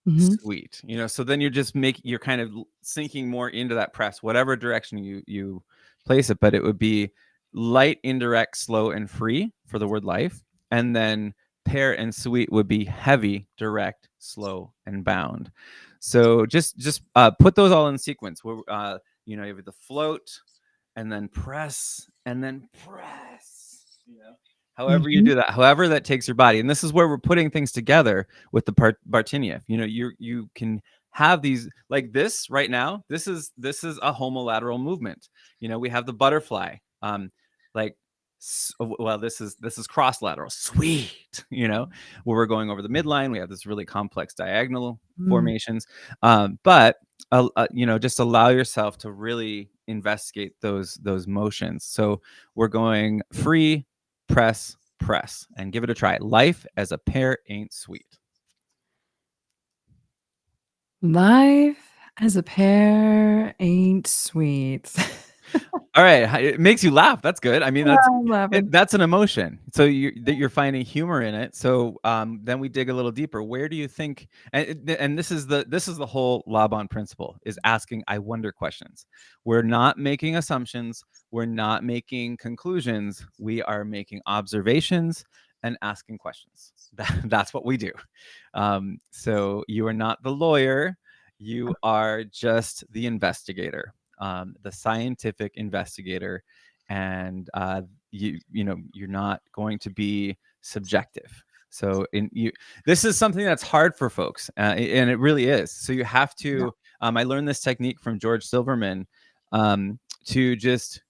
Sweet. So then you're kind of sinking more into that press, whatever direction you place it, but it would be light, indirect, slow, and free for the word life. And then pair and sweet would be heavy, direct, slow, and bound. So just put those all in sequence. Where you have the float, and then press, and then press. However you do that, however that takes your body, and this is where we're putting things together with the Bartenieff. You can have these, like this right now, this is a homolateral movement. We have the butterfly, like well, this is cross lateral, sweet, where we're going over the midline. We have this really complex diagonal formations, but just allow yourself to really investigate those motions. So we're going free, press, and give it a try. Life as a pear ain't sweet. Life as a pear ain't sweet. All right, it makes you laugh. That's good. I mean, I'm laughing. that's an emotion. So you're finding humor in it. So then we dig a little deeper. Where do you think? And this is the whole Laban principle, is asking I wonder questions. We're not making assumptions. We're not making conclusions. We are making observations and asking questions. That's what we do. So you are not the lawyer. You are just the investigator. The scientific investigator, and you're not going to be subjective. So this is something that's hard for folks, and it really is. So you have to. I learned this technique from George Silverman, to just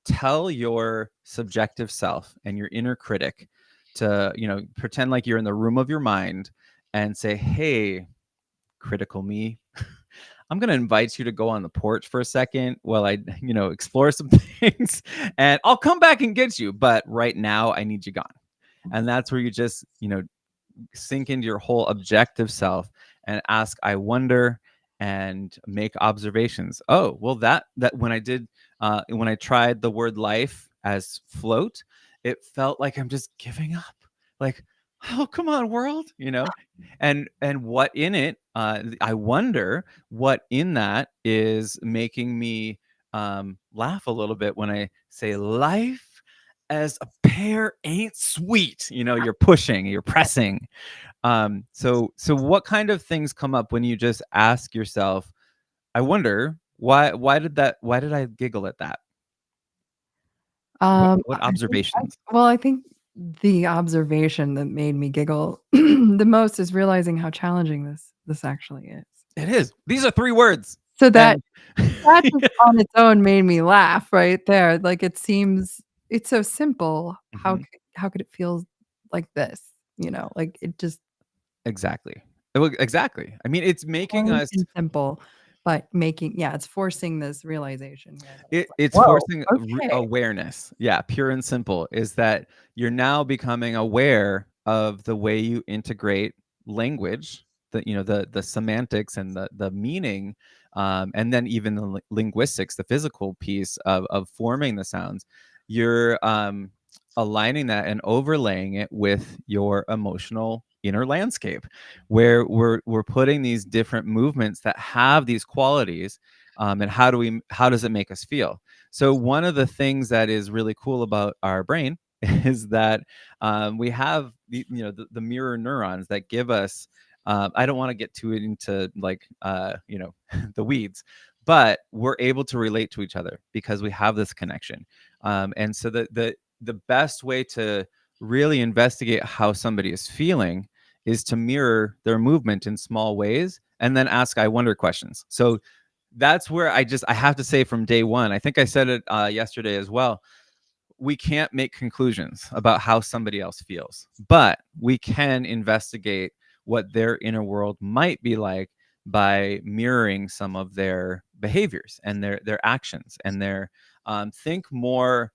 tell your subjective self and your inner critic to pretend like you're in the room of your mind and say, "Hey, critical me, I'm going to invite you to go on the porch for a second while I, explore some things, and I'll come back and get you. But right now I need you gone." And that's where you just, sink into your whole objective self and ask, I wonder, and make observations. Oh, well, that when I tried the word life as float, it felt like I'm just giving up. Like, oh, come on, world, and what in it, I wonder what in that is making me laugh a little bit when I say life as a pear ain't sweet. You're pushing, you're pressing. So what kind of things come up when you just ask yourself, I wonder why did I giggle at that? What observations? I think the observation that made me giggle the most is realizing how challenging this actually is. It is. These are 3 words. So that just on its own made me laugh right there. Like, it seems it's so simple. How could it feel like this? Like, it just Exactly. Exactly. I mean, it's making us simple, but it's forcing this realization. It's Whoa, forcing okay. awareness. Yeah, pure and simple is that you're now becoming aware of the way you integrate language, the semantics and the meaning, and then even the linguistics, the physical piece of forming the sounds. You're aligning that and overlaying it with your emotional inner landscape, where we're putting these different movements that have these qualities, and how does it make us feel? So one of the things that is really cool about our brain is that we have the mirror neurons that give us, I don't want to get too into like the weeds, but we're able to relate to each other because we have this connection, and so the best way to really investigate how somebody is feeling is to mirror their movement in small ways and then ask I wonder questions. So that's where I have to say from day one, I think I said it yesterday as well, we can't make conclusions about how somebody else feels, but we can investigate what their inner world might be like by mirroring some of their behaviors and their actions and their think more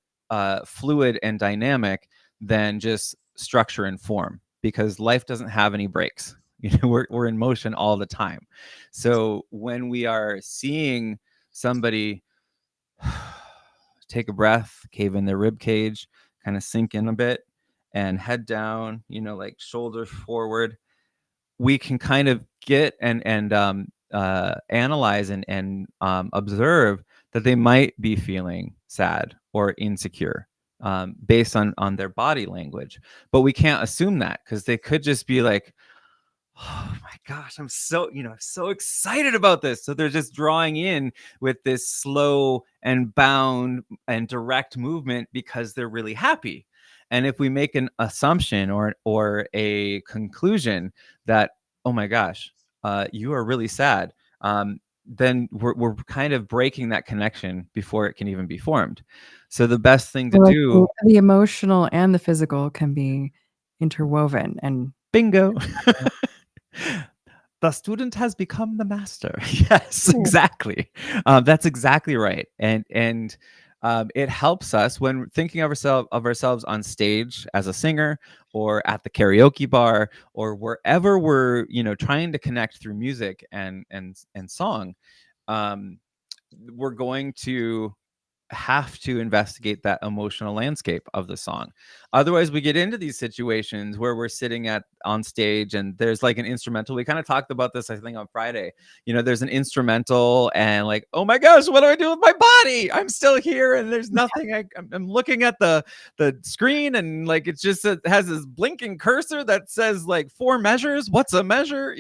fluid and dynamic than just structure and form, because life doesn't have any breaks. We're in motion all the time. So when we are seeing somebody take a breath, cave in their rib cage, kind of sink in a bit, and head down, like shoulders forward, we can kind of get and analyze and observe that they might be feeling sad or insecure, based on their body language. But we can't assume that, because they could just be like, oh my gosh, I'm so excited about this. So they're just drawing in with this slow and bound and direct movement because they're really happy. And if we make an assumption or a conclusion that, oh my gosh, you are really sad, then we're kind of breaking that connection before it can even be formed. So the best thing to Like do, the emotional and the physical can be interwoven and bingo. The student has become the master. Yes, Ooh. exactly. That's exactly right. And it helps us when thinking of ourselves on stage as a singer, or at the karaoke bar, or wherever we're trying to connect through music and song. Um, we're going to have to investigate that emotional landscape of the song. Otherwise, we get into these situations where we're sitting on stage and there's like an instrumental. We kind of talked about this, I think, on Friday. There's an instrumental and like, oh my gosh, what do I do with my body? I'm still here and there's nothing. I'm looking at the screen and like it has this blinking cursor that says like 4 measures. What's a measure?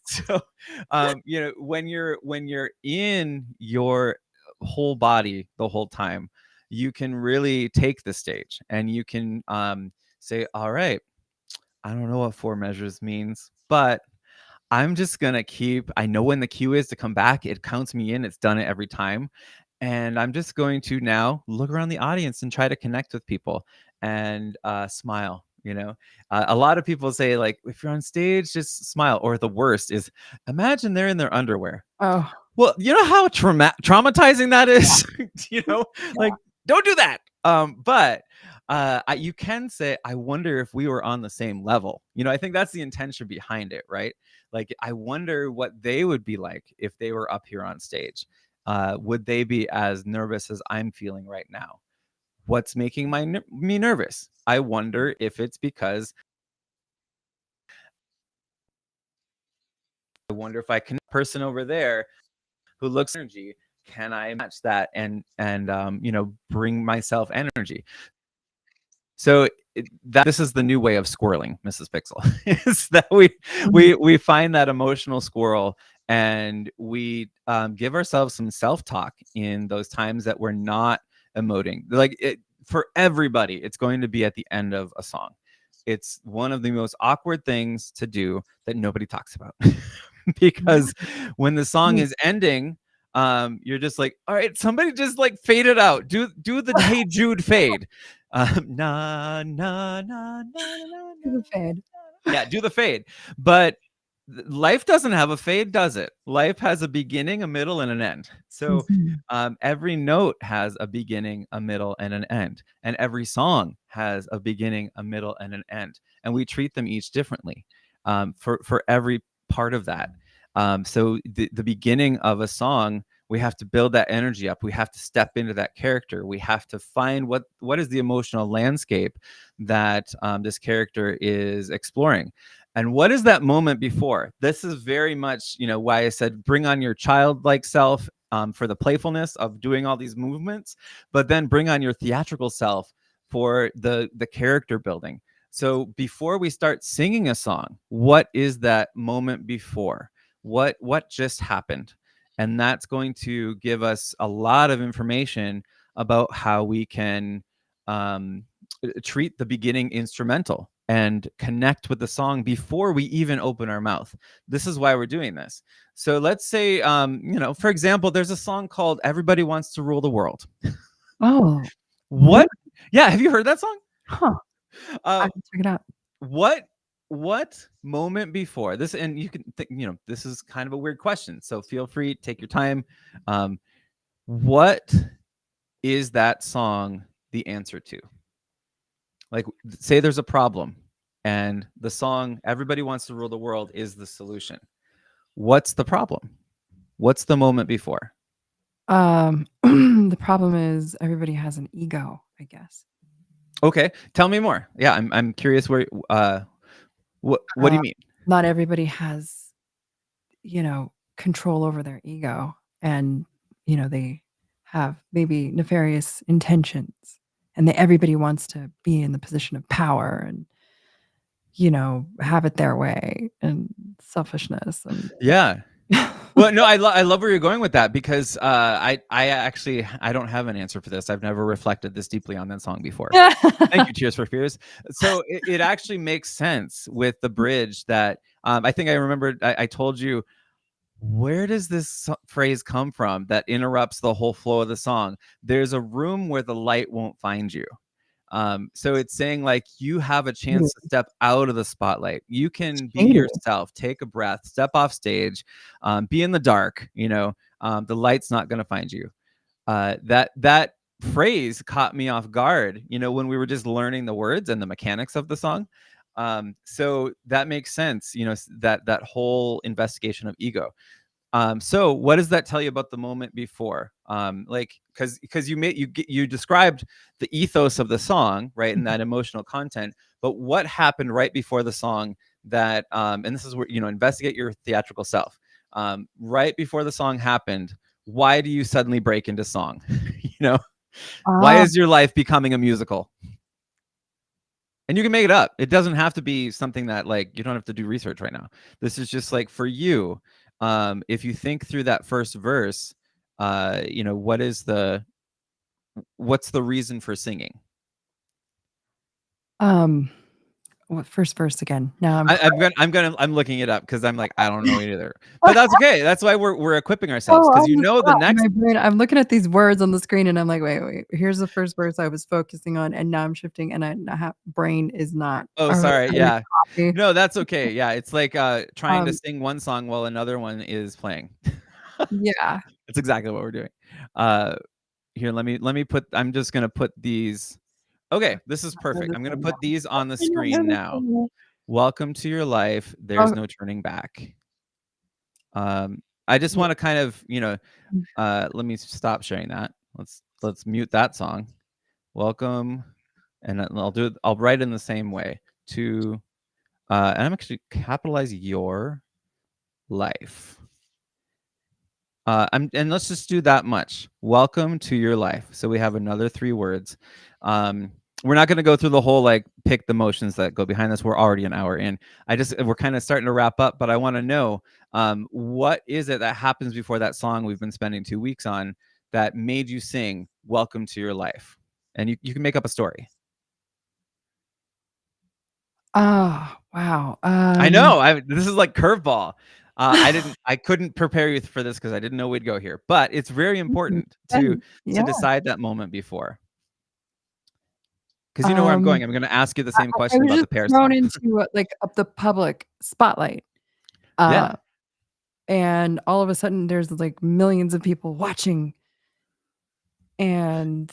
So when you're in your whole body the whole time, you can really take the stage and you can say, all right, I don't know what 4 measures means, but I'm just gonna I know when the cue is to come back. It counts me in. It's done it every time. And I'm just going to now look around the audience and try to connect with people and smile. A lot of people say, like, if you're on stage, just smile. Or the worst is, imagine they're in their underwear. Oh, Well, you know how traumatizing that is? Like, don't do that. But you can say, I wonder if we were on the same level. I think that's the intention behind it, right? Like, I wonder what they would be like if they were up here on stage. Would they be as nervous as I'm feeling right now? What's making me nervous? I wonder if it's because I wonder if I can person over there who looks energy, can I match that and bring myself energy? So this is the new way of squirreling, Mrs. Pixel, is that we find that emotional squirrel and we give ourselves some self-talk in those times that we're not emoting. Like for everybody, it's going to be at the end of a song. It's one of the most awkward things to do that nobody talks about. Because when the song is ending, you're just like, all right, somebody just like fade it out. Do the Hey Jude fade. Na na na na na. do the fade. Yeah, do the fade. But life doesn't have a fade, does it? Life has a beginning, a middle, and an end. So every note has a beginning, a middle, and an end. And every song has a beginning, a middle, and an end. And we treat them each differently for every part of that. So the beginning of a song, we have to build that energy up. We have to step into that character. We have to find what is the emotional landscape that this character is exploring. And what is that moment before? This is very much, why I said bring on your childlike self for the playfulness of doing all these movements, but then bring on your theatrical self for the character building. So before we start singing a song, what is that moment before? What just happened? And that's going to give us a lot of information about how we can treat the beginning instrumental and connect with the song before we even open our mouth. This is why we're doing this. So let's say, for example, there's a song called Everybody Wants to Rule the World. Oh, what? Yeah. Have you heard that song? Huh. I can check it out. What moment before this, and you can think, this is kind of a weird question, so feel free, take your time. What is that song the answer to? Like, say there's a problem and the song Everybody Wants to Rule the World is the solution. What's the problem? What's the moment before? The problem is everybody has an ego, I guess. Okay, tell me more. Yeah, I'm curious where what do you mean? Not everybody has, control over their ego, and they have maybe nefarious intentions, and everybody wants to be in the position of power and have it their way, and selfishness and yeah. Well, no, I love where you're going with that, because I actually don't have an answer for this. I've never reflected this deeply on that song before. Thank you, Tears for Fears. So it actually makes sense with the bridge that I think I remembered I told you, where does this phrase come from that interrupts the whole flow of the song? There's a room where the light won't find you. So it's saying like you have a chance to step out of the spotlight. You can be yourself, take a breath, step off stage, be in the dark. The light's not going to find you. That phrase caught me off guard, when we were just learning the words and the mechanics of the song. So that makes sense, that whole investigation of ego. So what does that tell you about the moment before? Because you described the ethos of the song, right, and that emotional content, but what happened right before the song that and this is where, investigate your theatrical self. Right before the song happened, why do you suddenly break into song? Why is your life becoming a musical? And you can make it up. It doesn't have to be something that like you don't have to do research right now. This is just like for you. If you think through that first verse, what's the reason for singing? What first verse again? Now I'm looking it up because I'm like, I don't know it either. But that's okay. That's why we're equipping ourselves, because the next. My brain, I'm looking at these words on the screen and I'm like, wait. Here's the first verse I was focusing on, and now I'm shifting, and brain is not. Oh, sorry. Yeah. No, that's okay. Yeah, it's like trying to sing one song while another one is playing. Yeah, that's exactly what we're doing. Here, let me put. I'm just gonna put these. Okay, this is perfect. I'm going to put these on the screen now. Welcome to your life. There's no turning back. I just want to kind of, let me stop sharing that. Let's mute that song. Welcome. And I'll write in the same way to, and I'm actually capitalize your life. And let's just do that much. Welcome to your life. So we have another 3 words. We're not going to go through the whole like pick the motions that go behind this. We're already an hour in. We're kind of starting to wrap up, but I want to know what is it that happens before that song we've been spending 2 weeks on that made you sing "Welcome to Your Life," and you can make up a story. Oh wow! I know. This is like curveball. I couldn't prepare you for this because I didn't know we'd go here, but it's very important to decide that moment before. Because you know where I'm going. I'm going to ask you the same question about the pair. Thrown into like up the public spotlight. Yeah. And all of a sudden, there's like millions of people watching, and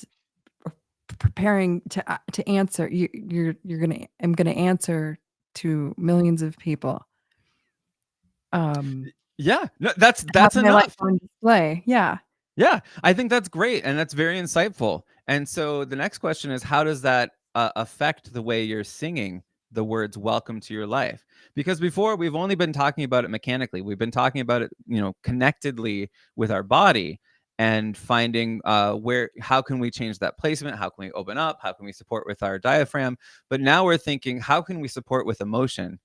preparing to answer. I'm gonna answer to millions of people. Yeah. No, that's enough. On display. Yeah. Yeah, I think that's great, and that's very insightful. And so the next question is, how does that affect the way you're singing the words "Welcome to Your Life"? Because before we've only been talking about it mechanically. We've been talking about it, connectedly with our body and finding how can we change that placement? How can we open up? How can we support with our diaphragm? But now we're thinking, how can we support with emotion?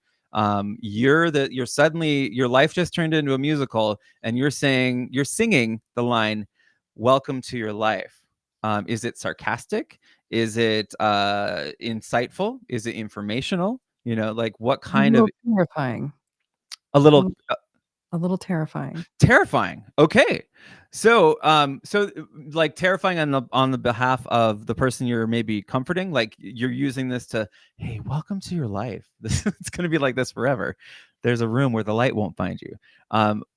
You're suddenly, your life just turned into a musical, and you're singing the line "Welcome to your life." Is it sarcastic? Is it insightful? Is it informational? Like what kind of terrifying? A little terrifying. Terrifying. Okay. So like terrifying on the behalf of the person you're maybe comforting, like you're using this to, hey, welcome to your life. It's going to be like this forever. There's a room where the light won't find you.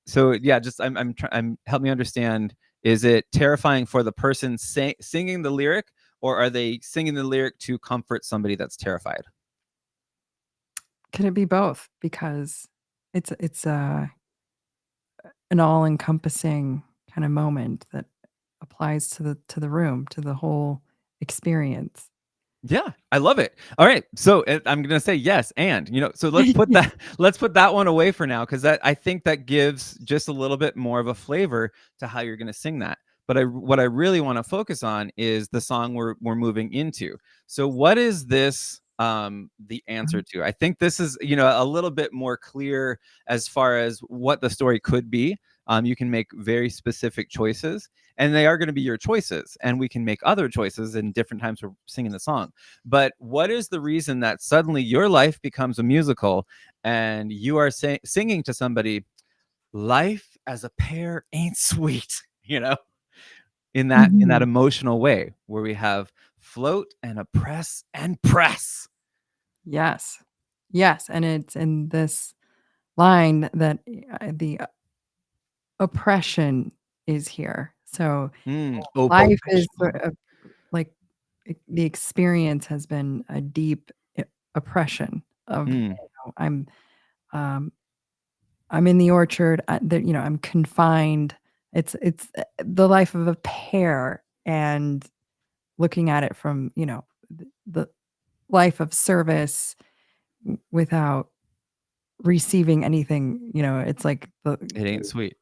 So yeah, just help me understand. Is it terrifying for the person singing the lyric, or are they singing the lyric to comfort somebody that's terrified? Can it be both? Because it's an all-encompassing kind of moment that applies to the room, to the whole experience. Yeah, I love it. All right, so I'm gonna say yes, and so let's put that one away for now, because I think that gives just a little bit more of a flavor to how you're gonna sing that. But what I really want to focus on is the song we're moving into. So what is this the answer to? I think this is a little bit more clear as far as what the story could be. You can make very specific choices, and they are going to be your choices. And we can make other choices in different times we're singing the song. But what is the reason that suddenly your life becomes a musical and you are singing to somebody, life as a pear ain't sweet, in that emotional way where we have float and oppress and press. Yes. And it's in this line that the oppression is here. So life is sort of like the experience has been a deep oppression of, I'm in the orchard, I'm confined. It's the life of a pear, and looking at it from, the life of service without receiving anything, it's like it ain't sweet.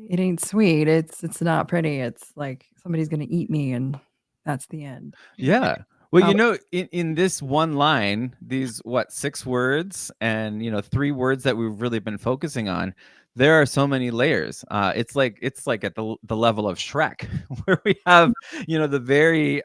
It ain't sweet. It's not pretty. It's like somebody's gonna eat me, and that's the end. Yeah. Well, in this one line, these 6 words and 3 words that we've really been focusing on, there are so many layers. It's like at the level of Shrek, where we have the very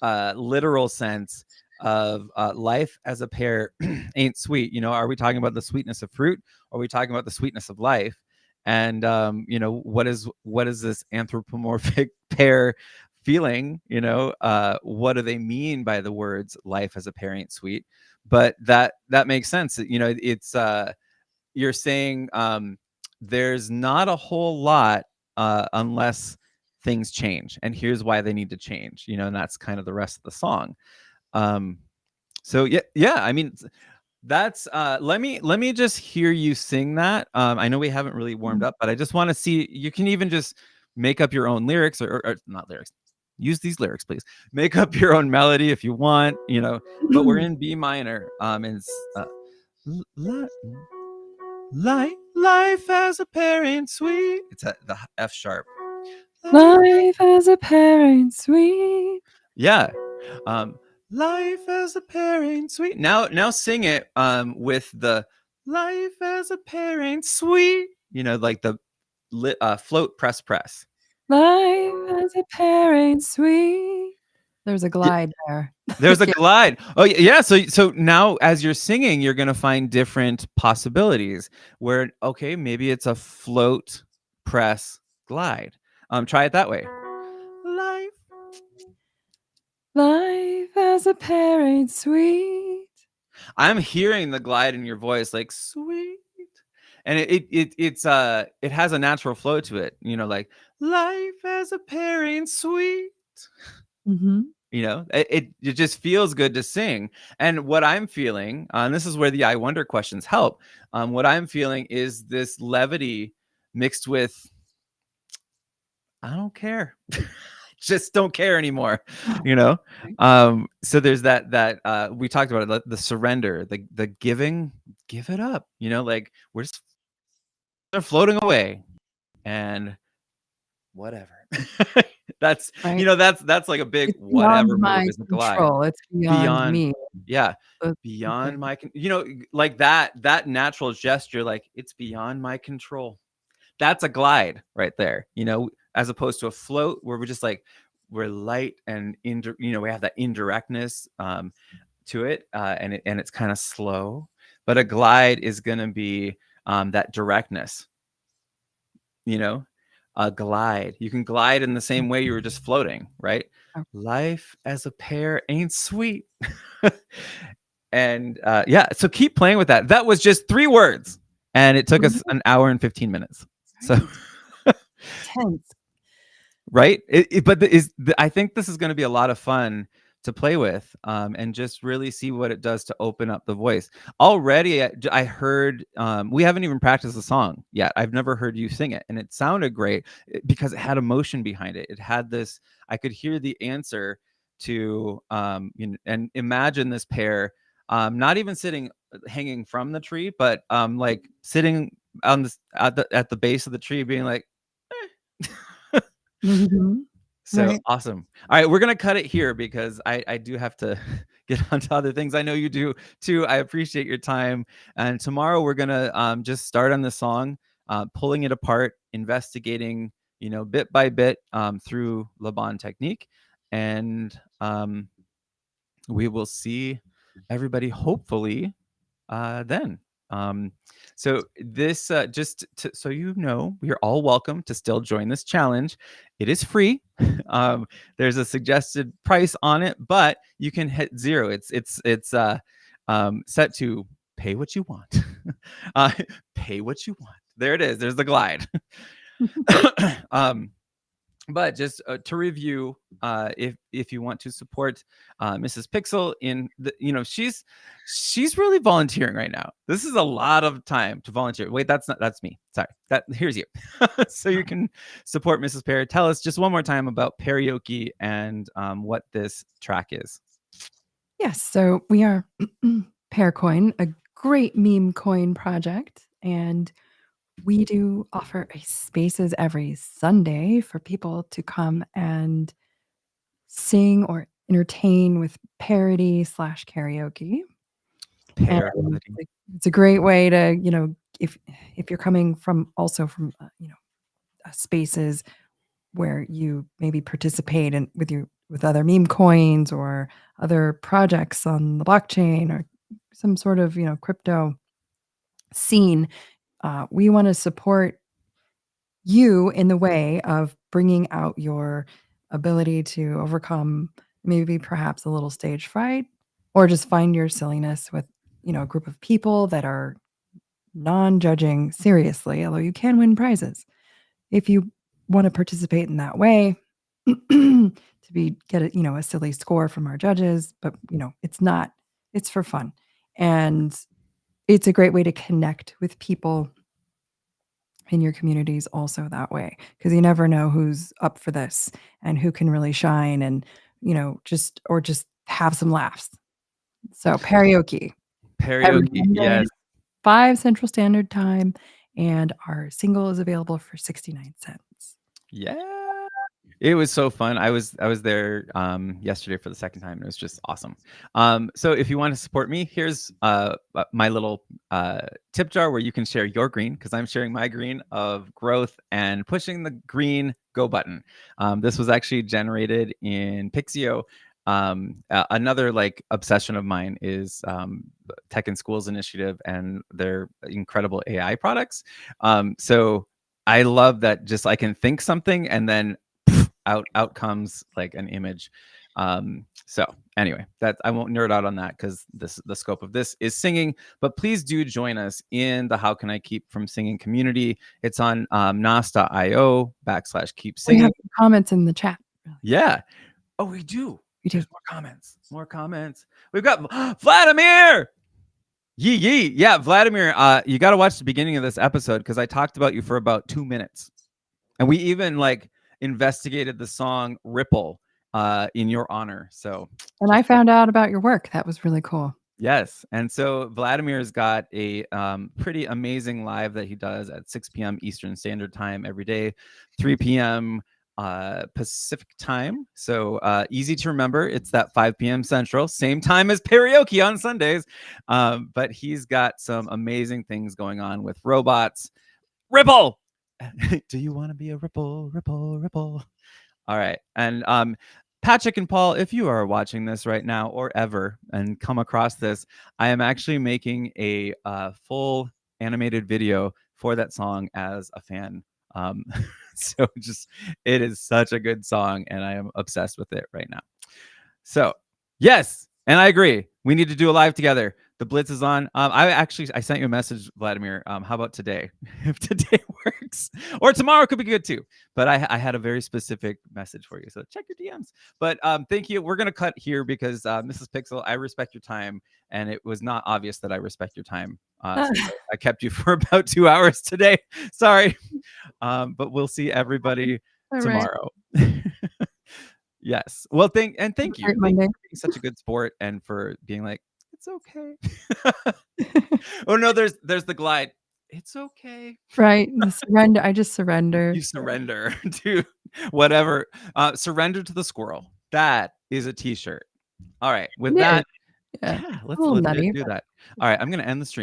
literal sense of life as a pear ain't sweet. Are we talking about the sweetness of fruit? Or are we talking about the sweetness of life? And what is this anthropomorphic pear feeling? What do they mean by the words life as a pear ain't sweet? But that makes sense. It's you're saying there's not a whole lot unless things change, and here's why they need to change. And that's kind of the rest of the song. So yeah, I mean, that's let me just hear you sing that. I know we haven't really warmed up, but I just want to see, you can even just make up your own lyrics, or not lyrics, use these lyrics, please. Make up your own melody if you want, but we're in B minor. And life as a pear ain't sweet. It's at the F sharp. Life as a pear ain't sweet. Yeah. Life as a pear ain't sweet. Now sing it with the life as a pear ain't sweet. Like the float press. Life as a pear ain't sweet. There's a glide there. There's a glide. Oh yeah. So now as you're singing, you're gonna find different possibilities where, okay, maybe it's a float press glide. Try it that way. Life as a pear ain't sweet. I'm hearing the glide in your voice, like sweet, and it has a natural flow to it. Like life as a pear ain't sweet. It just feels good to sing. And what I'm feeling, and this is where the I wonder questions help. What I'm feeling is this levity mixed with, I don't care. Just don't care anymore. So there's that we talked about it, the surrender, the giving, give it up, like we're just floating away and whatever. That's right. That's like a big it's whatever my move is the glide. control. It's beyond me. Yeah. Beyond my like that natural gesture, like it's beyond my control. That's a glide right there, as opposed to a float where we're light and we have that indirectness to it, and it's kind of slow. But a glide is going to be that directness. A glide, you can glide in the same way you were just floating, right? Life as a pear ain't sweet. And yeah, so keep playing with that. That was just 3 words, and it took us an hour and 15 minutes. So tense, right? I think this is going to be a lot of fun to play with, and just really see what it does to open up the voice. Already, I heard, we haven't even practiced the song yet. I've never heard you sing it, and it sounded great because it had emotion behind it. It had this, I could hear the answer to, and imagine this pear, not even hanging from the tree, but like sitting on this at the base of the tree, being like, So right. Awesome. All right, we're gonna cut it here because I do have to get onto other things. I know you do too. I appreciate your time. And tomorrow we're gonna just start on the song. pulling it apart, investigating, bit by bit through Le Bon technique. And we will see everybody hopefully then. So this so you're all welcome to still join this challenge. It is free. There's a suggested price on it, but you can hit 0. It's set to pay what you want. Pay what you want. There it is. There's the glide. But just to review, if you want to support Mrs. Pixel in the, she's really volunteering right now. This is a lot of time to volunteer. Wait, that's me. Sorry. Here's you. So you can support Mrs. Perry. Tell us just one more time about Perioki and what this track is. Yes, so we are Pearcoin, a great meme coin project, and we do offer a spaces every Sunday for people to come and sing or entertain with parody/karaoke. And it's a great way to, if you're coming from spaces where you maybe participate in with other meme coins or other projects on the blockchain or some sort of crypto scene. We want to support you in the way of bringing out your ability to overcome maybe perhaps a little stage fright, or just find your silliness with a group of people that are non-judging seriously, although you can win prizes if you want to participate in that way. To get a silly score from our judges, but it's for fun, and it's a great way to connect with people in your communities also that way, because you never know who's up for this and who can really shine and just have some laughs. So Perioki, yes, 5 Central Standard Time, and our single is available for 69 cents. Yeah, it was so fun. I was there yesterday for the second time. It was just awesome. So if you want to support me, here's my little tip jar where you can share your green, because I'm sharing my green of growth and pushing the green go button. This was actually generated in Pixio. Another obsession of mine is Tech in Schools initiative and their incredible AI products. So I love that just I can think something and then out comes an image. So anyway, that I won't nerd out on that because the scope of this is singing, but please do join us in the How Can I Keep from Singing community. It's on nas.io/keep singing. We have comments in the chat. Yeah. Oh, we do. There's more comments. We've got Vladimir. Yee. Yeah, Vladimir, you got to watch the beginning of this episode because I talked about you for about 2 minutes. And we even investigated the song Ripple in your honor. So, and I found out about your work. That was really cool. Yes. And so Vladimir's got a pretty amazing live that he does at 6 p.m. Eastern Standard Time every day, 3 p.m. Pacific time. So easy to remember. It's that 5 p.m. Central, same time as Perioki on Sundays. But he's got some amazing things going on with robots. Ripple! Do you want to be a ripple, ripple, ripple? All right. And Patrick and Paul, if you are watching this right now or ever and come across this, I am actually making a full animated video for that song as a fan. So it is such a good song and I am obsessed with it right now. So yes, and I agree. We need to do a live together. The Blitz is on. I sent you a message, Vladimir. How about today? If today works, or tomorrow could be good too. But I had a very specific message for you, so check your DMs. But thank you. We're gonna cut here because Mrs. Pixel, I respect your time, and it was not obvious that I respect your time. So I kept you for about 2 hours today. Sorry, but we'll see everybody tomorrow. Right. Yes. Well, thank you. Thank you for being such a good sport and for being like, it's okay. Oh no, there's the glide. It's okay. Right. The surrender. I just surrender. You surrender to whatever. Surrender to the squirrel. That is a t-shirt. All right. With that, let's do that. All right. I'm gonna end the stream.